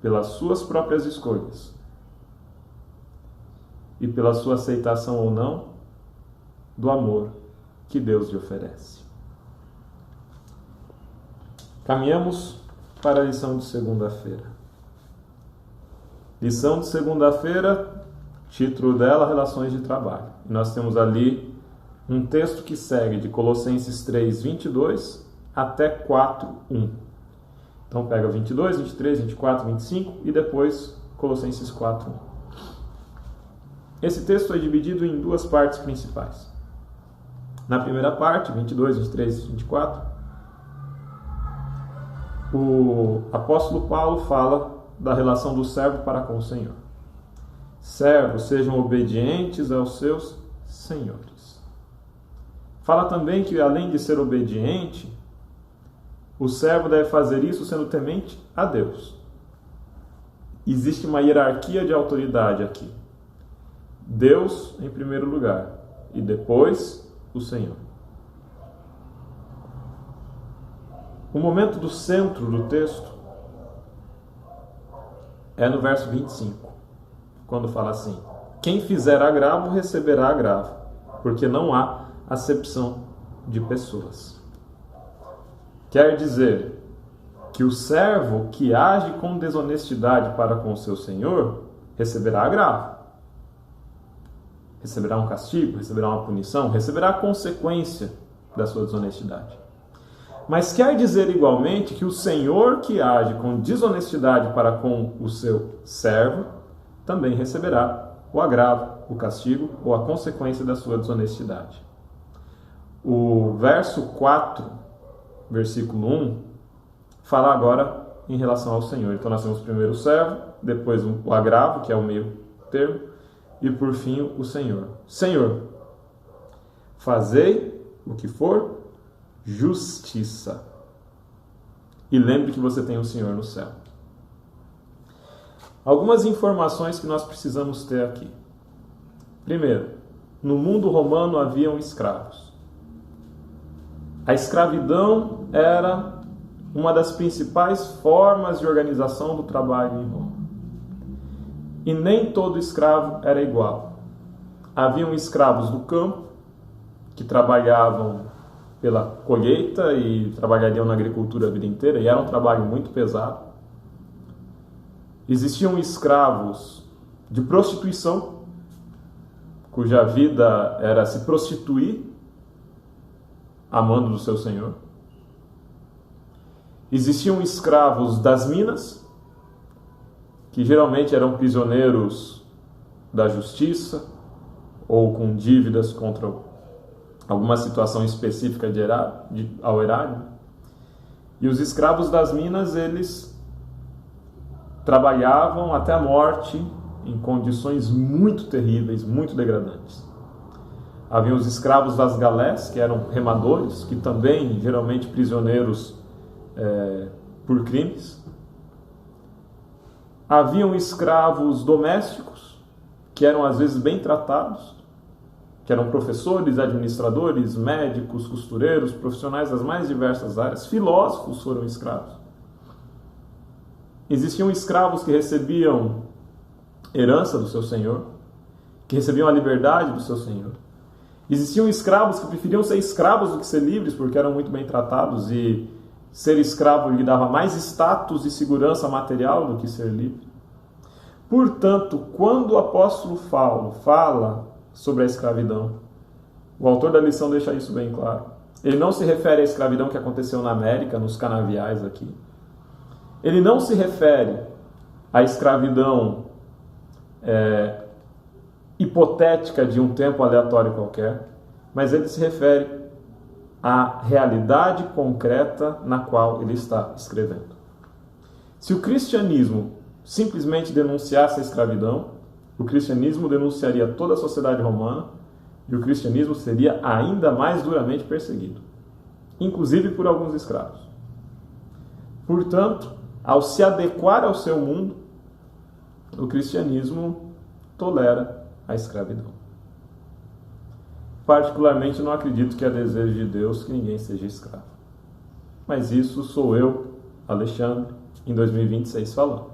pelas suas próprias escolhas e pela sua aceitação ou não do amor que Deus lhe oferece. Caminhamos para a lição de segunda-feira. Lição de segunda-feira, título dela, Relações de Trabalho. E nós temos ali um texto que segue de Colossenses 3, 22 até 4, 1. Então pega 22, 23, 24, 25 e depois Colossenses 4, 1. Esse texto é dividido em duas partes principais. Na primeira parte, 22, 23 e 24, o apóstolo Paulo fala da relação do servo para com o Senhor. Servos, sejam obedientes aos seus senhores. Fala também que, além de ser obediente, o servo deve fazer isso sendo temente a Deus. Existe uma hierarquia de autoridade aqui. Deus em primeiro lugar e depois o Senhor. O momento do centro do texto é no verso 25, quando fala assim: quem fizer agravo receberá agravo, porque não há acepção de pessoas. Quer dizer que o servo que age com desonestidade para com o seu senhor receberá agravo. Receberá um castigo, receberá uma punição, receberá a consequência da sua desonestidade. Mas quer dizer igualmente que o senhor que age com desonestidade para com o seu servo também receberá o agravo, o castigo ou a consequência da sua desonestidade. O verso 4, versículo 1, fala agora em relação ao Senhor. Então nós temos primeiro o servo, depois o agravo, que é o meio termo, e por fim o Senhor. Senhor, fazei o que for justiça. E lembre que você tem o Senhor no céu. Algumas informações que nós precisamos ter aqui. Primeiro, no mundo romano haviam escravos. A escravidão era uma das principais formas de organização do trabalho em Roma. E nem todo escravo era igual. Haviam escravos do campo, que trabalhavam pela colheita e trabalhariam na agricultura a vida inteira, e era um trabalho muito pesado. Existiam escravos de prostituição, cuja vida era se prostituir, amando do seu senhor. Existiam escravos das minas, que geralmente eram prisioneiros da justiça, ou com dívidas contra alguma situação específica ao erário. E os escravos das minas, eles trabalhavam até a morte em condições muito terríveis, muito degradantes. Havia os escravos das galés, que eram remadores, que também geralmente prisioneiros por crimes. Haviam escravos domésticos, que eram às vezes bem tratados, que eram professores, administradores, médicos, costureiros, profissionais das mais diversas áreas. Filósofos foram escravos. Existiam escravos que recebiam herança do seu senhor, que recebiam a liberdade do seu senhor. Existiam escravos que preferiam ser escravos do que ser livres, porque eram muito bem tratados, e ser escravo lhe dava mais status e segurança material do que ser livre. Portanto, quando o apóstolo Paulo fala sobre a escravidão, o autor da lição deixa isso bem claro. Ele não se refere à escravidão que aconteceu na América, nos canaviais aqui. Ele não se refere à escravidão hipotética de um tempo aleatório qualquer, mas ele se refere à realidade concreta na qual ele está escrevendo. Se o cristianismo simplesmente denunciasse a escravidão, o cristianismo denunciaria toda a sociedade romana e o cristianismo seria ainda mais duramente perseguido, inclusive por alguns escravos. Portanto, ao se adequar ao seu mundo, o cristianismo tolera a escravidão. Particularmente, não acredito que é desejo de Deus que ninguém seja escravo. Mas isso sou eu, Alexandre, em 2026 falando.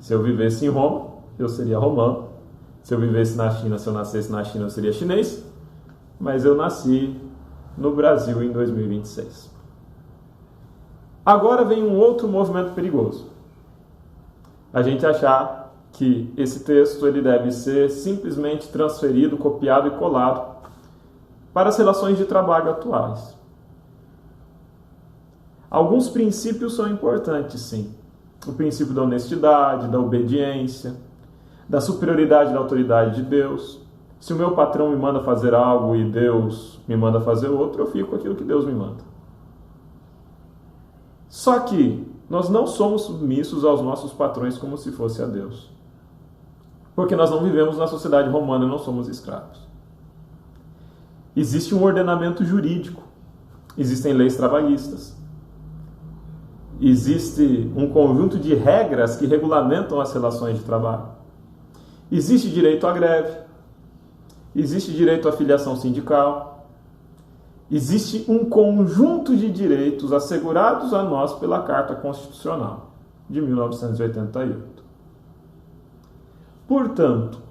Se eu vivesse em Roma, eu seria romano. Se eu vivesse na China, se eu nascesse na China, eu seria chinês. Mas eu nasci no Brasil em 2026. Agora vem um outro movimento perigoso. A gente achar que esse texto ele deve ser simplesmente transferido, copiado e colado para as relações de trabalho atuais. Alguns princípios são importantes, sim. O princípio da honestidade, da obediência, da superioridade da autoridade de Deus. Se o meu patrão me manda fazer algo e Deus me manda fazer outro, eu fico com aquilo que Deus me manda. Só que nós não somos submissos aos nossos patrões como se fosse a Deus. Porque nós não vivemos na sociedade romana e não somos escravos. Existe um ordenamento jurídico. Existem leis trabalhistas. Existe um conjunto de regras que regulamentam as relações de trabalho. Existe direito à greve. Existe direito à filiação sindical. Existe um conjunto de direitos assegurados a nós pela Carta Constitucional de 1988. Portanto,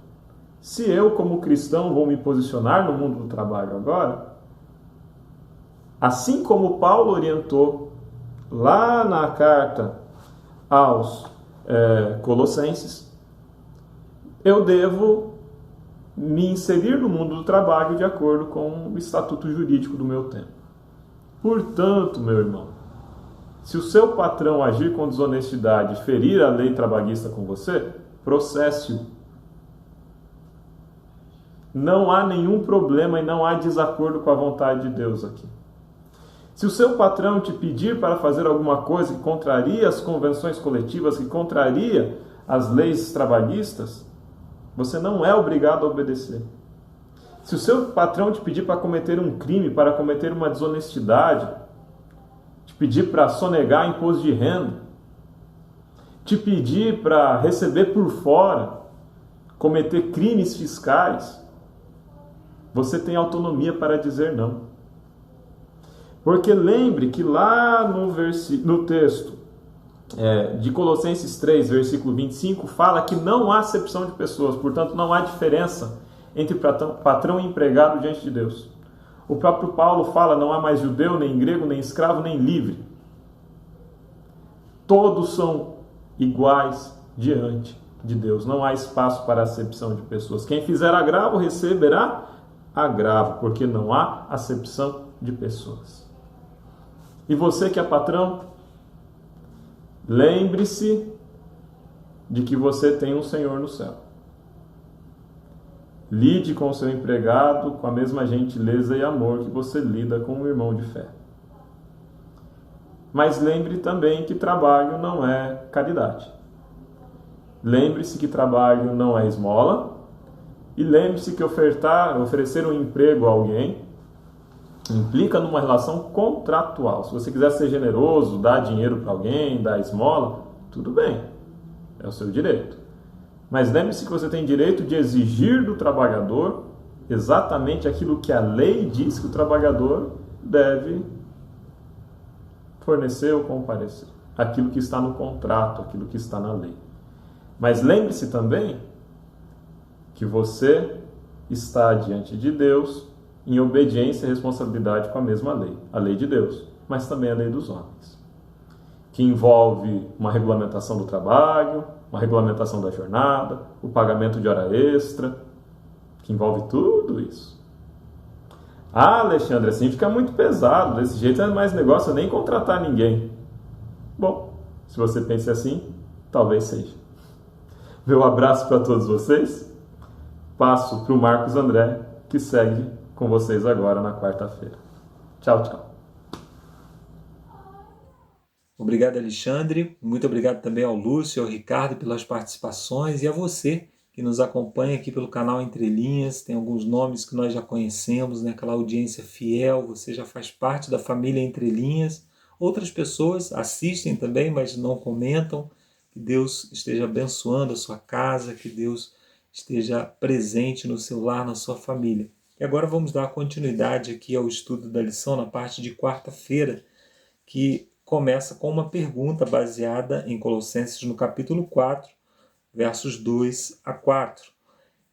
se eu, como cristão, vou me posicionar no mundo do trabalho agora, assim como Paulo orientou lá na carta aos Colossenses, eu devo me inserir no mundo do trabalho de acordo com o estatuto jurídico do meu tempo. Portanto, meu irmão, se o seu patrão agir com desonestidade e ferir a lei trabalhista com você, processe-o. Não há nenhum problema e não há desacordo com a vontade de Deus aqui. Se o seu patrão te pedir para fazer alguma coisa que contraria as convenções coletivas, que contraria as leis trabalhistas, você não é obrigado a obedecer. Se o seu patrão te pedir para cometer um crime, para cometer uma desonestidade, te pedir para sonegar imposto de renda, te pedir para receber por fora, cometer crimes fiscais, você tem autonomia para dizer não. Porque lembre que lá no texto de Colossenses 3, versículo 25, fala que não há acepção de pessoas, portanto não há diferença entre patrão e empregado diante de Deus. O próprio Paulo fala, não há mais judeu, nem grego, nem escravo, nem livre. Todos são iguais diante de Deus. Não há espaço para acepção de pessoas. Quem fizer agravo receberá agravo, porque não há acepção de pessoas. E você que é patrão, lembre-se de que você tem um Senhor no céu. Lide com o seu empregado com a mesma gentileza e amor que você lida com um irmão de fé. Mas lembre também que trabalho não é caridade. Lembre-se que trabalho não é esmola. E lembre-se que oferecer um emprego a alguém implica numa relação contratual. Se você quiser ser generoso, dar dinheiro para alguém, dar esmola, tudo bem, é o seu direito. Mas lembre-se que você tem direito de exigir do trabalhador exatamente aquilo que a lei diz que o trabalhador deve fornecer ou comparecer. Aquilo que está no contrato, aquilo que está na lei. Mas lembre-se também que você está diante de Deus em obediência e responsabilidade com a mesma lei. A lei de Deus, mas também a lei dos homens. Que envolve uma regulamentação do trabalho, uma regulamentação da jornada, o pagamento de hora extra, que envolve tudo isso. Ah, Alexandre, assim fica muito pesado, desse jeito é mais negócio nem contratar ninguém. Bom, se você pensa assim, talvez seja. Meu abraço para todos vocês. Passo para o Marcos André, que segue com vocês agora na quarta-feira. Tchau, tchau. Obrigado, Alexandre. Muito obrigado também ao Lúcio e ao Ricardo pelas participações e a você que nos acompanha aqui pelo canal Entre Linhas. Tem alguns nomes que nós já conhecemos, né? Aquela audiência fiel, você já faz parte da família Entre Linhas. Outras pessoas assistem também, mas não comentam. Que Deus esteja abençoando a sua casa, que Deus esteja presente no seu lar, na sua família. E agora vamos dar continuidade aqui ao estudo da lição na parte de quarta-feira, que começa com uma pergunta baseada em Colossenses no capítulo 4, versos 2 a 4.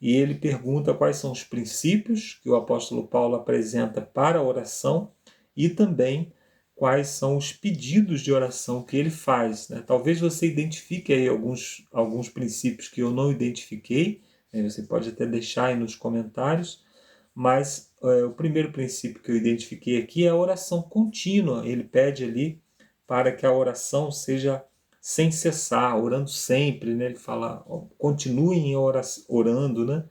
E ele pergunta quais são os princípios que o apóstolo Paulo apresenta para a oração e também quais são os pedidos de oração que ele faz, né? Talvez você identifique aí alguns princípios que eu não identifiquei, né? Você pode até deixar aí nos comentários, mas o primeiro princípio que eu identifiquei aqui é a oração contínua. Ele pede ali para que a oração seja sem cessar, orando sempre, né? Ele fala, continuem orando, né?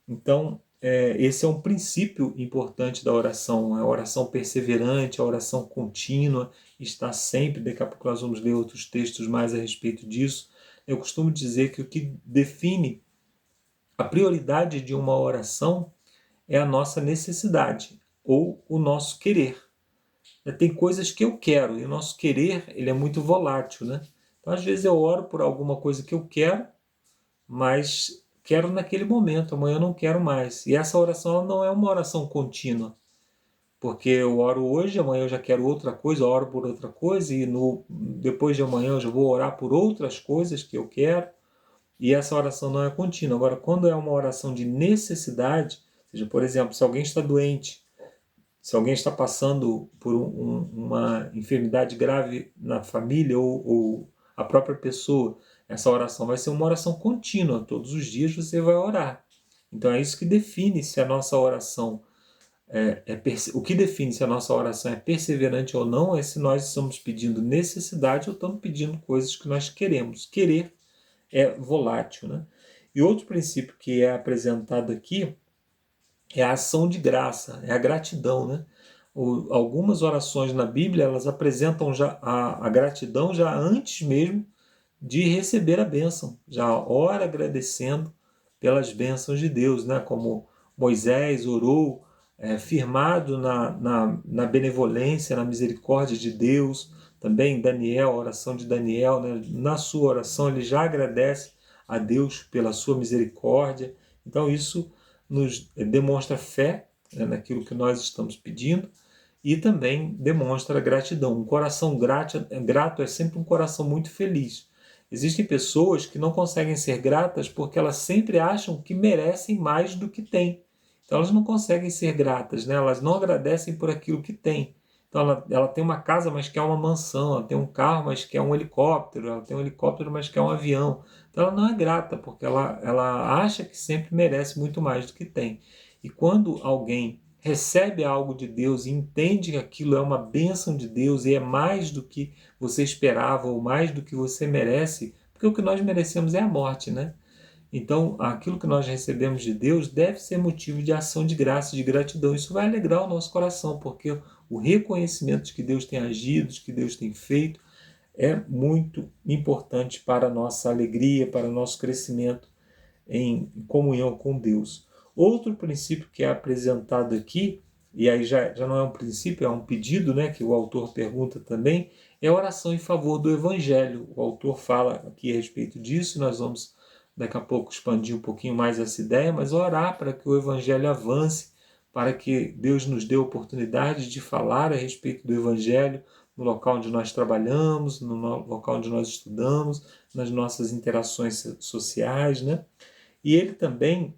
Então, esse é um princípio importante da oração, a oração perseverante, a oração contínua, está sempre, daqui a pouco nós vamos ler outros textos mais a respeito disso. Eu costumo dizer que o que define a prioridade de uma oração é a nossa necessidade, ou o nosso querer. Tem coisas que eu quero, e o nosso querer ele é muito volátil, né? Então, às vezes eu oro por alguma coisa que eu quero, mas quero naquele momento, amanhã eu não quero mais. E essa oração ela não é uma oração contínua, porque eu oro hoje, amanhã eu já quero outra coisa, eu oro por outra coisa, e depois de amanhã eu já vou orar por outras coisas que eu quero, e essa oração não é contínua. Agora, quando é uma oração de necessidade, ou seja, por exemplo, se alguém está doente, se alguém está passando por uma enfermidade grave na família ou a própria pessoa, essa oração vai ser uma oração contínua. Todos os dias você vai orar. Então é isso que define se a nossa oração o que define se a nossa oração é perseverante ou não é se nós estamos pedindo necessidade ou estamos pedindo coisas que nós queremos. Querer é volátil, né? E outro princípio que é apresentado aqui é a ação de graça, é a gratidão, né? Algumas orações na Bíblia, elas apresentam já a gratidão já antes mesmo de receber a bênção, já ora agradecendo pelas bênçãos de Deus, né? Como Moisés orou, firmado na benevolência, na misericórdia de Deus. Também Daniel, a oração de Daniel, né? Na sua oração ele já agradece a Deus pela sua misericórdia. Então isso nos demonstra fé, né, naquilo que nós estamos pedindo, e também demonstra gratidão. Um coração grato é sempre um coração muito feliz. Existem pessoas que não conseguem ser gratas porque elas sempre acham que merecem mais do que têm. Então elas não conseguem ser gratas, né? Elas não agradecem por aquilo que têm. Então ela tem uma casa, mas quer uma mansão. Ela tem um carro, mas quer um helicóptero. Ela tem um helicóptero, mas quer um avião. Então ela não é grata, porque ela acha que sempre merece muito mais do que tem. E quando alguém recebe algo de Deus e entende que aquilo é uma bênção de Deus e é mais do que você esperava ou mais do que você merece, porque o que nós merecemos é a morte, né? Então, aquilo que nós recebemos de Deus deve ser motivo de ação de graça, de gratidão. Isso vai alegrar o nosso coração, porque o reconhecimento de que Deus tem agido, de que Deus tem feito, é muito importante para a nossa alegria, para o nosso crescimento em comunhão com Deus. Outro princípio que é apresentado aqui, e aí já não é um princípio, é um pedido, né, que o autor pergunta também, é a oração em favor do Evangelho. O autor fala aqui a respeito disso, nós vamos daqui a pouco expandir um pouquinho mais essa ideia, mas orar para que o Evangelho avance, para que Deus nos dê a oportunidade de falar a respeito do Evangelho no local onde nós trabalhamos, no local onde nós estudamos, nas nossas interações sociais, né? E ele também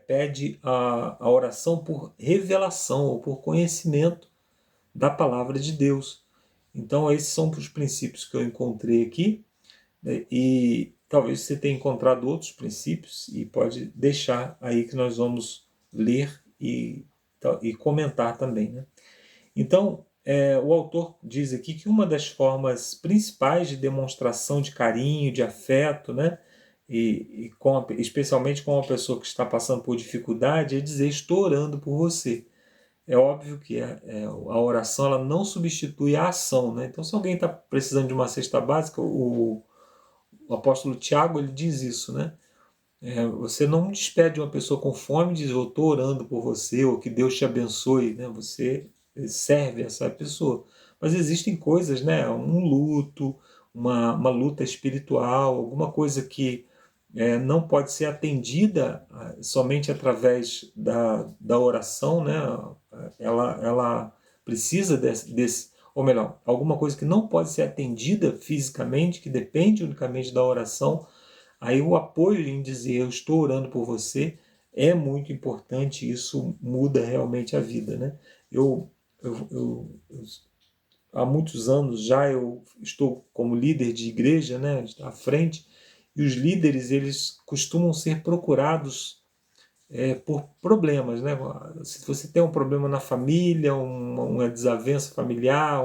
pede a oração por revelação ou por conhecimento da palavra de Deus. Então esses são os princípios que eu encontrei aqui, né? E talvez você tenha encontrado outros princípios e pode deixar aí que nós vamos ler e comentar também, né? Então, o autor diz aqui que uma das formas principais de demonstração de carinho, de afeto, né, especialmente com uma pessoa que está passando por dificuldade, é dizer: estou orando por você. É óbvio que a oração ela não substitui a ação, né? Então, se alguém está precisando de uma cesta básica, o apóstolo Tiago ele diz isso, né? Você não despede uma pessoa com fome e diz: eu estou orando por você, ou que Deus te abençoe, né? Você serve essa pessoa. Mas existem coisas, né? Um luto, uma luta espiritual, alguma coisa que não pode ser atendida somente através da oração, né? Ela precisa ou melhor, alguma coisa que não pode ser atendida fisicamente, que depende unicamente da oração. Aí o apoio em dizer: eu estou orando por você, é muito importante. Isso muda realmente a vida, né? Há muitos anos já eu estou como líder de igreja, né, à frente, e os líderes eles costumam ser procurados por problemas, né? Se você tem um problema na família, uma desavença familiar,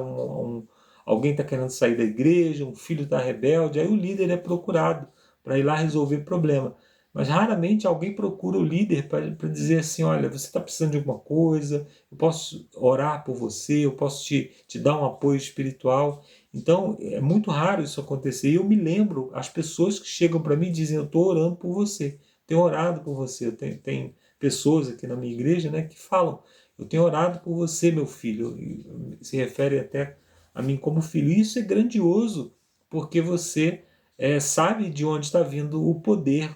alguém está querendo sair da igreja, um filho está rebelde, aí o líder é procurado para ir lá resolver problema. Mas raramente alguém procura o líder para dizer assim: olha, você está precisando de alguma coisa, eu posso orar por você, eu posso te dar um apoio espiritual. Então é muito raro isso acontecer. E eu me lembro, as pessoas que chegam para mim e dizem: eu estou orando por você, tenho orado por você. Tem pessoas aqui na minha igreja, né, que falam: eu tenho orado por você, meu filho. E se refere até a mim como filho. E isso é grandioso, porque você sabe de onde está vindo o poder,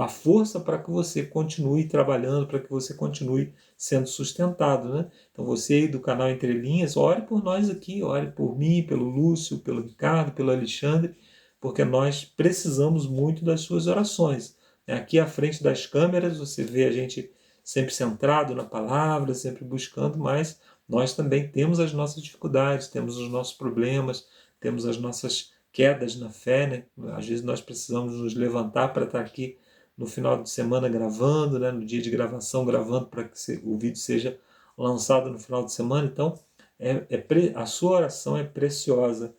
a força para que você continue trabalhando, para que você continue sendo sustentado, né? Então você aí do canal Entre Linhas, ore por nós aqui, ore por mim, pelo Lúcio, pelo Ricardo, pelo Alexandre, porque nós precisamos muito das suas orações. Aqui à frente das câmeras você vê a gente sempre centrado na palavra, sempre buscando, mas nós também temos as nossas dificuldades, temos os nossos problemas, temos as nossas quedas na fé, né? Às vezes nós precisamos nos levantar para estar aqui no final de semana gravando, né, no dia de gravação gravando para que o vídeo seja lançado no final de semana. Então, a sua oração é preciosa.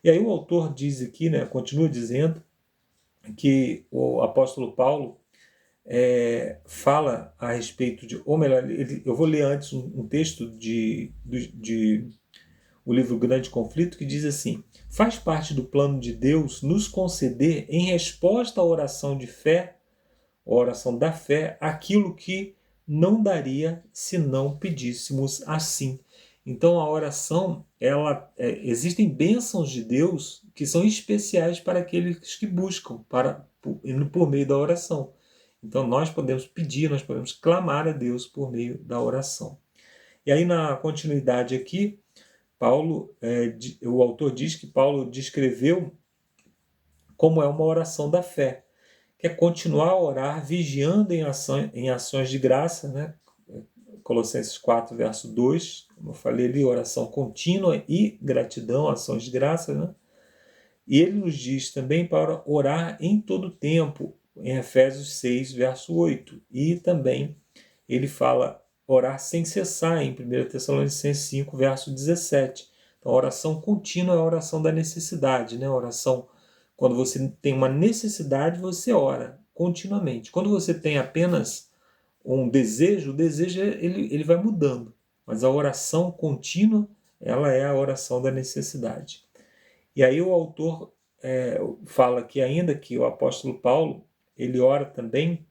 E aí o autor diz aqui, né, continua dizendo que o apóstolo Paulo fala a respeito de, ou melhor, eu vou ler antes um texto de o livro Grande Conflito, que diz assim: faz parte do plano de Deus nos conceder, em resposta à oração de fé, a oração da fé, aquilo que não daria se não pedíssemos assim. Então a oração, existem bênçãos de Deus que são especiais para aqueles que buscam por meio da oração. Então nós podemos pedir, nós podemos clamar a Deus por meio da oração. E aí na continuidade aqui, o autor diz que Paulo descreveu como é uma oração da fé, que é continuar a orar vigiando em ações de graça, né? Colossenses 4, verso 2, como eu falei ali, oração contínua e gratidão, ações de graça, né? E ele nos diz também para orar em todo tempo, em Efésios 6, verso 8. E também ele fala orar sem cessar, em 1 Tessalonicenses 5, verso 17. Então, a oração contínua é a oração da necessidade, né? A oração, quando você tem uma necessidade, você ora continuamente. Quando você tem apenas um desejo, o desejo ele vai mudando. Mas a oração contínua, ela é a oração da necessidade. E aí o autor fala que ainda que o apóstolo Paulo, ele ora também,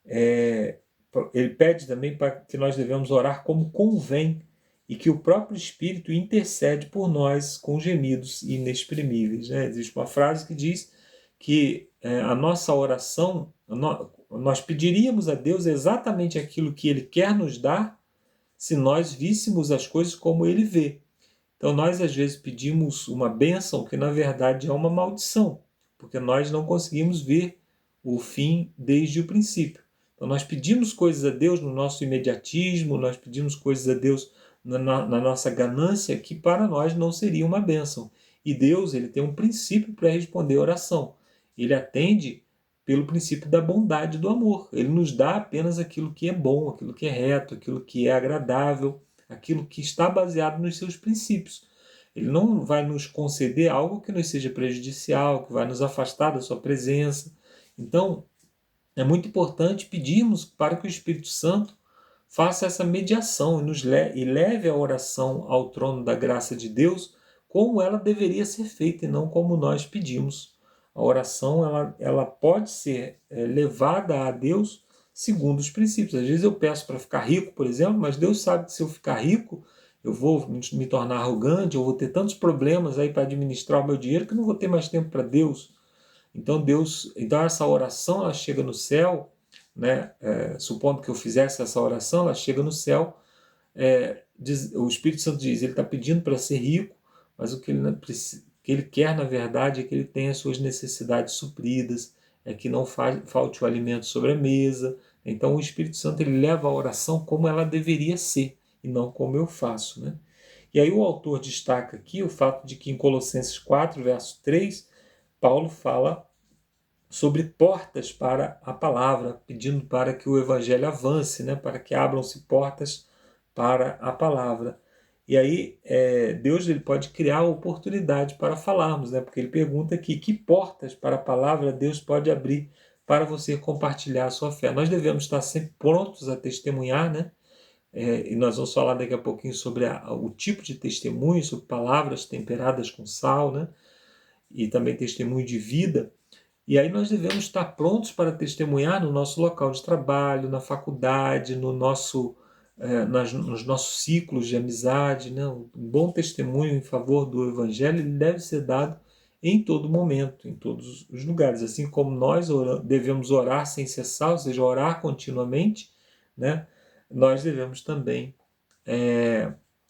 ele pede também para que nós devemos orar como convém e que o próprio Espírito intercede por nós com gemidos inexprimíveis. Né? Existe uma frase que diz que a nossa oração, nós pediríamos a Deus exatamente aquilo que Ele quer nos dar se nós víssemos as coisas como Ele vê. Então nós às vezes pedimos uma bênção que na verdade é uma maldição, porque nós não conseguimos ver o fim desde o princípio. Então nós pedimos coisas a Deus no nosso imediatismo, nós pedimos coisas a Deus na nossa ganância, que para nós não seria uma bênção. E Deus, ele tem um princípio para responder a oração. Ele atende pelo princípio da bondade e do amor. Ele nos dá apenas aquilo que é bom, aquilo que é reto, aquilo que é agradável, aquilo que está baseado nos seus princípios. Ele não vai nos conceder algo que nos seja prejudicial, que vai nos afastar da sua presença. Então, é muito importante pedirmos para que o Espírito Santo faça essa mediação e leve a oração ao trono da graça de Deus como ela deveria ser feita e não como nós pedimos. A oração ela pode ser levada a Deus segundo os princípios. Às vezes eu peço para ficar rico, por exemplo, mas Deus sabe que se eu ficar rico, eu vou me tornar arrogante, eu vou ter tantos problemas aí para administrar o meu dinheiro que eu não vou ter mais tempo para Deus. Então essa oração ela chega no céu, né? Supondo que eu fizesse essa oração, ela chega no céu. O Espírito Santo diz, ele está pedindo para ser rico, mas o que ele quer na verdade é que ele tenha as suas necessidades supridas, é que não falte o alimento sobre a mesa. Então o Espírito Santo ele leva a oração como ela deveria ser e não como eu faço, né? E aí o autor destaca aqui o fato de que em Colossenses 4, verso 3, Paulo fala sobre portas para a palavra, pedindo para que o evangelho avance, né? Para que abram-se portas para a palavra. E aí Deus ele pode criar oportunidade para falarmos, né? Porque ele pergunta aqui que portas para a palavra Deus pode abrir para você compartilhar a sua fé. Nós devemos estar sempre prontos a testemunhar, né? E nós vamos falar daqui a pouquinho sobre o tipo de testemunho, sobre palavras temperadas com sal, né? E também testemunho de vida. E aí nós devemos estar prontos para testemunhar no nosso local de trabalho, na faculdade, nos nossos ciclos de amizade, né? Um bom testemunho em favor do Evangelho ele deve ser dado em todo momento, em todos os lugares. Assim como nós devemos orar sem cessar, ou seja, orar continuamente, né? Nós devemos também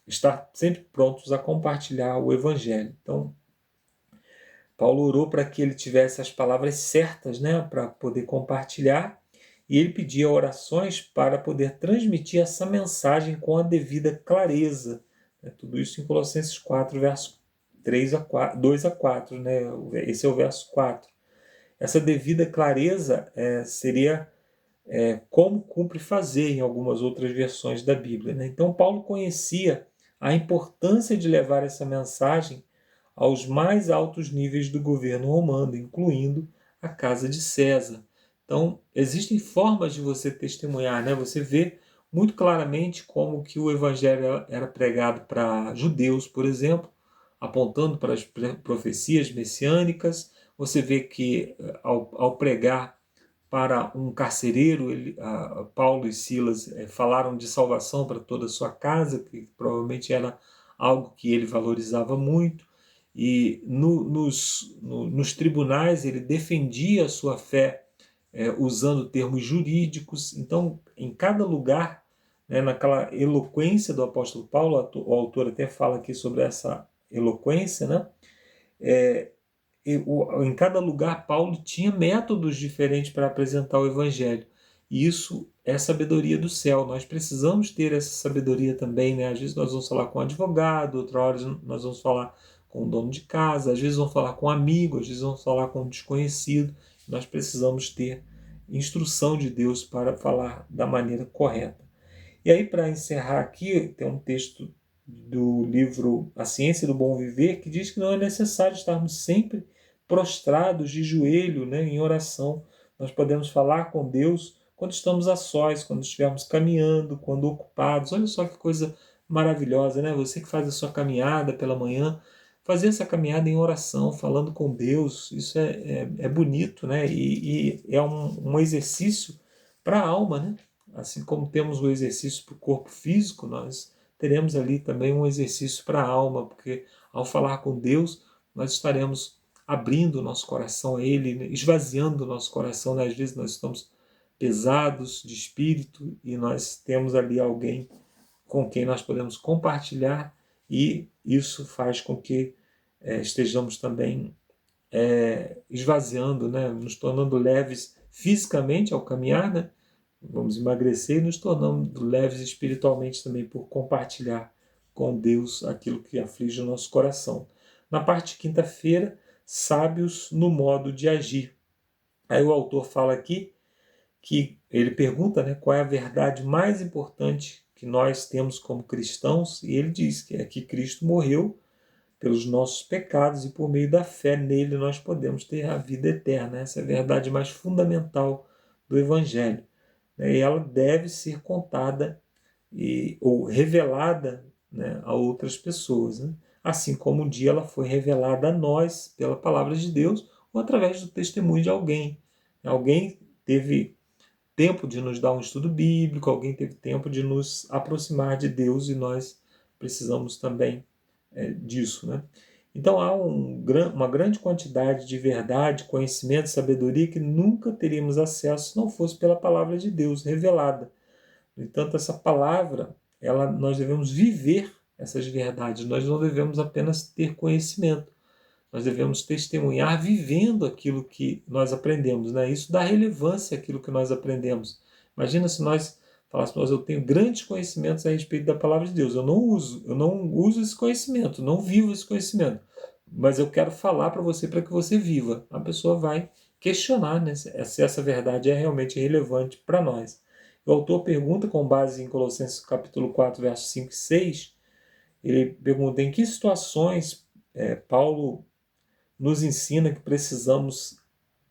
estar sempre prontos a compartilhar o Evangelho. Então, Paulo orou para que ele tivesse as palavras certas, né, para poder compartilhar, e ele pedia orações para poder transmitir essa mensagem com a devida clareza. Tudo isso em Colossenses 4, verso 2 a 4, né? Esse é o verso 4. essa devida clareza seria como cumpre fazer em algumas outras versões da Bíblia, né? Então Paulo conhecia a importância de levar essa mensagem aos mais altos níveis do governo romano, incluindo a casa de César. Então, existem formas de você testemunhar, né? Você vê muito claramente como que o evangelho era pregado para judeus, por exemplo, apontando para as profecias messiânicas. Você vê que ao pregar para um carcereiro, Paulo e Silas falaram de salvação para toda a sua casa, que provavelmente era algo que ele valorizava muito. E nos tribunais ele defendia a sua fé usando termos jurídicos. Então, em cada lugar, né, naquela eloquência do apóstolo Paulo, o autor até fala aqui sobre essa eloquência, né? Em cada lugar Paulo tinha métodos diferentes para apresentar o evangelho. E isso é sabedoria do céu. Nós precisamos ter essa sabedoria também, né? Às vezes nós vamos falar com um advogado, outra hora nós vamos falar com o dono de casa, às vezes vamos falar com um amigo, às vezes vamos falar com um desconhecido. Nós precisamos ter instrução de Deus para falar da maneira correta. E aí, para encerrar aqui, tem um texto do livro A Ciência do Bom Viver, que diz que não é necessário estarmos sempre prostrados de joelho, né, em oração. Nós podemos falar com Deus quando estamos a sós, quando estivermos caminhando, quando ocupados. Olha só que coisa maravilhosa, né? Você que faz a sua caminhada pela manhã, fazer essa caminhada em oração, falando com Deus, isso é bonito, né? E é um exercício para a alma, né? Assim como temos o exercício para o corpo físico, nós teremos ali também um exercício para a alma, porque ao falar com Deus, nós estaremos abrindo o nosso coração a Ele, esvaziando o nosso coração. Às vezes nós estamos pesados de espírito e nós temos ali alguém com quem nós podemos compartilhar, e isso faz com que estejamos também esvaziando, né? Nos tornando leves fisicamente ao caminhar, né? Vamos emagrecer e nos tornando leves espiritualmente também por compartilhar com Deus aquilo que aflige o nosso coração. Na parte de quinta-feira, sábios no modo de agir. Aí o autor fala aqui que ele pergunta, né, qual é a verdade mais importante que nós temos como cristãos, e ele diz que é que Cristo morreu pelos nossos pecados e por meio da fé nele nós podemos ter a vida eterna. Essa é a verdade mais fundamental do Evangelho. E ela deve ser contada ou revelada, né, a outras pessoas, né? Assim como um dia ela foi revelada a nós pela palavra de Deus ou através do testemunho de alguém. Alguém teve tempo de nos dar um estudo bíblico, alguém teve tempo de nos aproximar de Deus, e nós precisamos também disso, né? Então há uma grande quantidade de verdade, conhecimento, sabedoria que nunca teríamos acesso se não fosse pela palavra de Deus revelada. No entanto, essa palavra, nós devemos viver essas verdades, nós não devemos apenas ter conhecimento, nós devemos testemunhar vivendo aquilo que nós aprendemos, né? Isso dá relevância àquilo que nós aprendemos. Imagina se nós falássemos, eu tenho grandes conhecimentos a respeito da palavra de Deus, eu não uso esse conhecimento, não vivo esse conhecimento, mas eu quero falar para que você viva. A pessoa vai questionar, né, se essa verdade é realmente relevante para nós. O autor pergunta, com base em Colossenses capítulo 4, versos 5 e 6, ele pergunta em que situações Paulo nos ensina que precisamos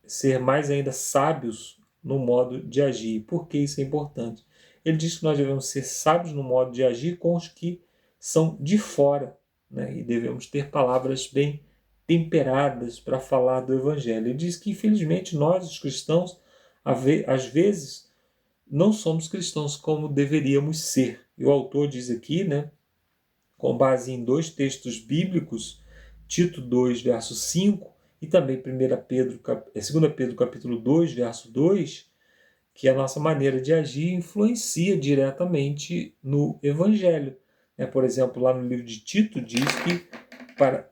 ser mais ainda sábios no modo de agir. Por que isso é importante? Ele diz que nós devemos ser sábios no modo de agir com os que são de fora, né? E devemos ter palavras bem temperadas para falar do Evangelho. Ele diz que, infelizmente, nós, os cristãos, às vezes, não somos cristãos como deveríamos ser. E o autor diz aqui, né, com base em dois textos bíblicos, Tito 2, verso 5, e também 2 Pedro capítulo 2, verso 2, que a nossa maneira de agir influencia diretamente no Evangelho. Por exemplo, lá no livro de Tito diz que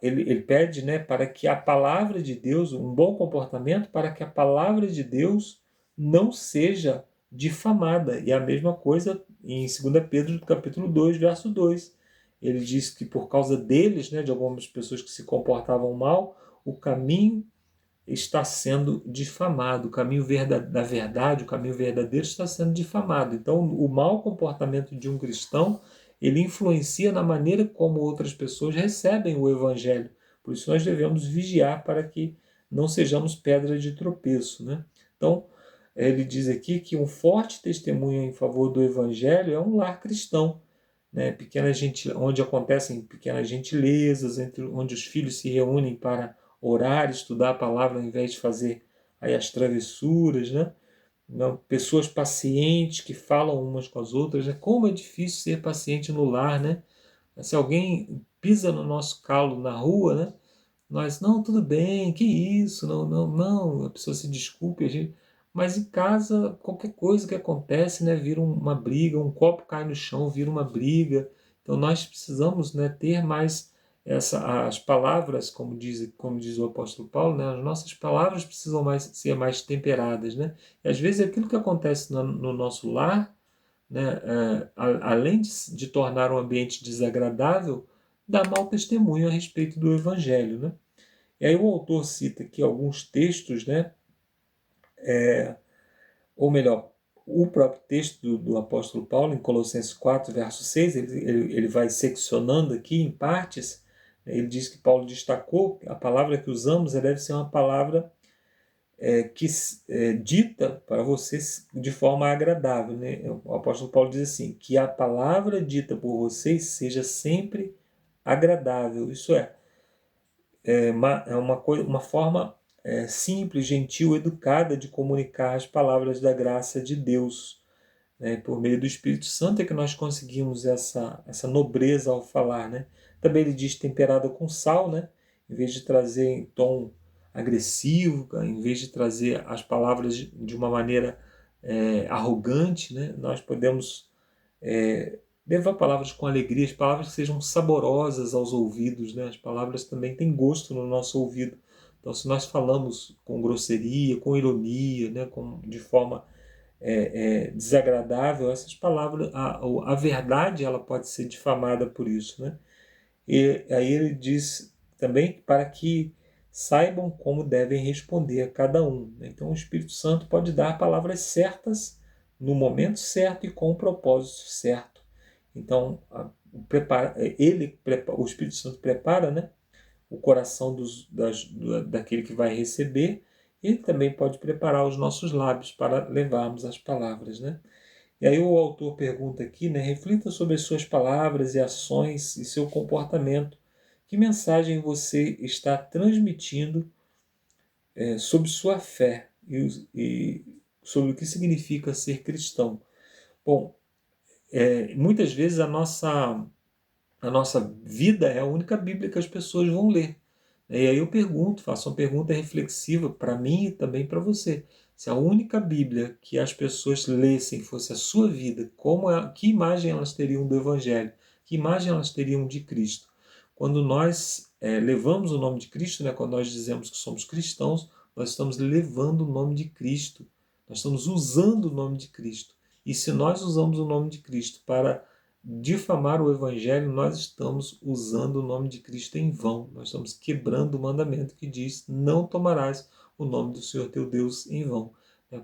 ele pede, né, para que a palavra de Deus, um bom comportamento, para que a palavra de Deus não seja difamada. E a mesma coisa em 2 Pedro capítulo 2, verso 2. Ele diz que por causa deles, né, de algumas pessoas que se comportavam mal, o caminho está sendo difamado, o caminho da verdade, o caminho verdadeiro está sendo difamado. Então, o mau comportamento de um cristão, ele influencia na maneira como outras pessoas recebem o evangelho. Por isso nós devemos vigiar para que não sejamos pedra de tropeço, né? Então, ele diz aqui que um forte testemunho em favor do evangelho é um lar cristão, né? Onde acontecem pequenas gentilezas, onde os filhos se reúnem para orar, estudar a palavra, ao invés de fazer aí as travessuras, né? Não, pessoas pacientes que falam umas com as outras, né? Como é difícil ser paciente no lar, né? Se alguém pisa no nosso calo na rua, né? Nós, não, tudo bem, que isso, não, não, não, a pessoa se desculpe, mas em casa, qualquer coisa que acontece, né, vira uma briga, um copo cai no chão, vira uma briga. Então nós precisamos, né, ter mais as palavras, como diz o apóstolo Paulo, né, as nossas palavras precisam ser mais temperadas, né? E às vezes aquilo que acontece no nosso lar, né, além de tornar um ambiente desagradável, dá mau testemunho a respeito do Evangelho, né? E aí o autor cita aqui alguns textos, né, ou melhor, o próprio texto do apóstolo Paulo, em Colossenses 4, verso 6, ele vai seccionando aqui em partes. Ele diz que Paulo destacou a palavra que usamos deve ser uma palavra dita para você de forma agradável, né? O apóstolo Paulo diz assim, que a palavra dita por vocês seja sempre agradável. Isso é uma forma simples, gentil, educada de comunicar as palavras da graça de Deus, né? Por meio do Espírito Santo é que nós conseguimos essa nobreza ao falar, né? Também ele diz temperada com sal, né? Em vez de trazer em tom agressivo, em vez de trazer as palavras de uma maneira arrogante, né? Nós podemos levar palavras com alegria, as palavras que sejam saborosas aos ouvidos, né? As palavras também têm gosto no nosso ouvido. Então, se nós falamos com grosseria, com ironia, né? De forma desagradável, essas palavras, a verdade ela pode ser difamada por isso, né? E aí ele diz também para que saibam como devem responder a cada um, né? Então o Espírito Santo pode dar palavras certas no momento certo e com o propósito certo. Então o Espírito Santo prepara, né, o coração daquele que vai receber, e ele também pode preparar os nossos lábios para levarmos as palavras, né? E aí o autor pergunta aqui, né, reflita sobre as suas palavras e ações e seu comportamento. Que mensagem você está transmitindo sobre sua fé e sobre o que significa ser cristão? Bom, muitas vezes a nossa vida é a única Bíblia que as pessoas vão ler. E aí eu faço uma pergunta reflexiva para mim e também para você. Se a única Bíblia que as pessoas lessem fosse a sua vida, que imagem elas teriam do Evangelho? Que imagem elas teriam de Cristo? Quando nós levamos o nome de Cristo, né, quando nós dizemos que somos cristãos, nós estamos levando o nome de Cristo. Nós estamos usando o nome de Cristo. E se nós usamos o nome de Cristo para difamar o Evangelho, nós estamos usando o nome de Cristo em vão. Nós estamos quebrando o mandamento que diz: não tomarás o nome do Senhor teu Deus em vão.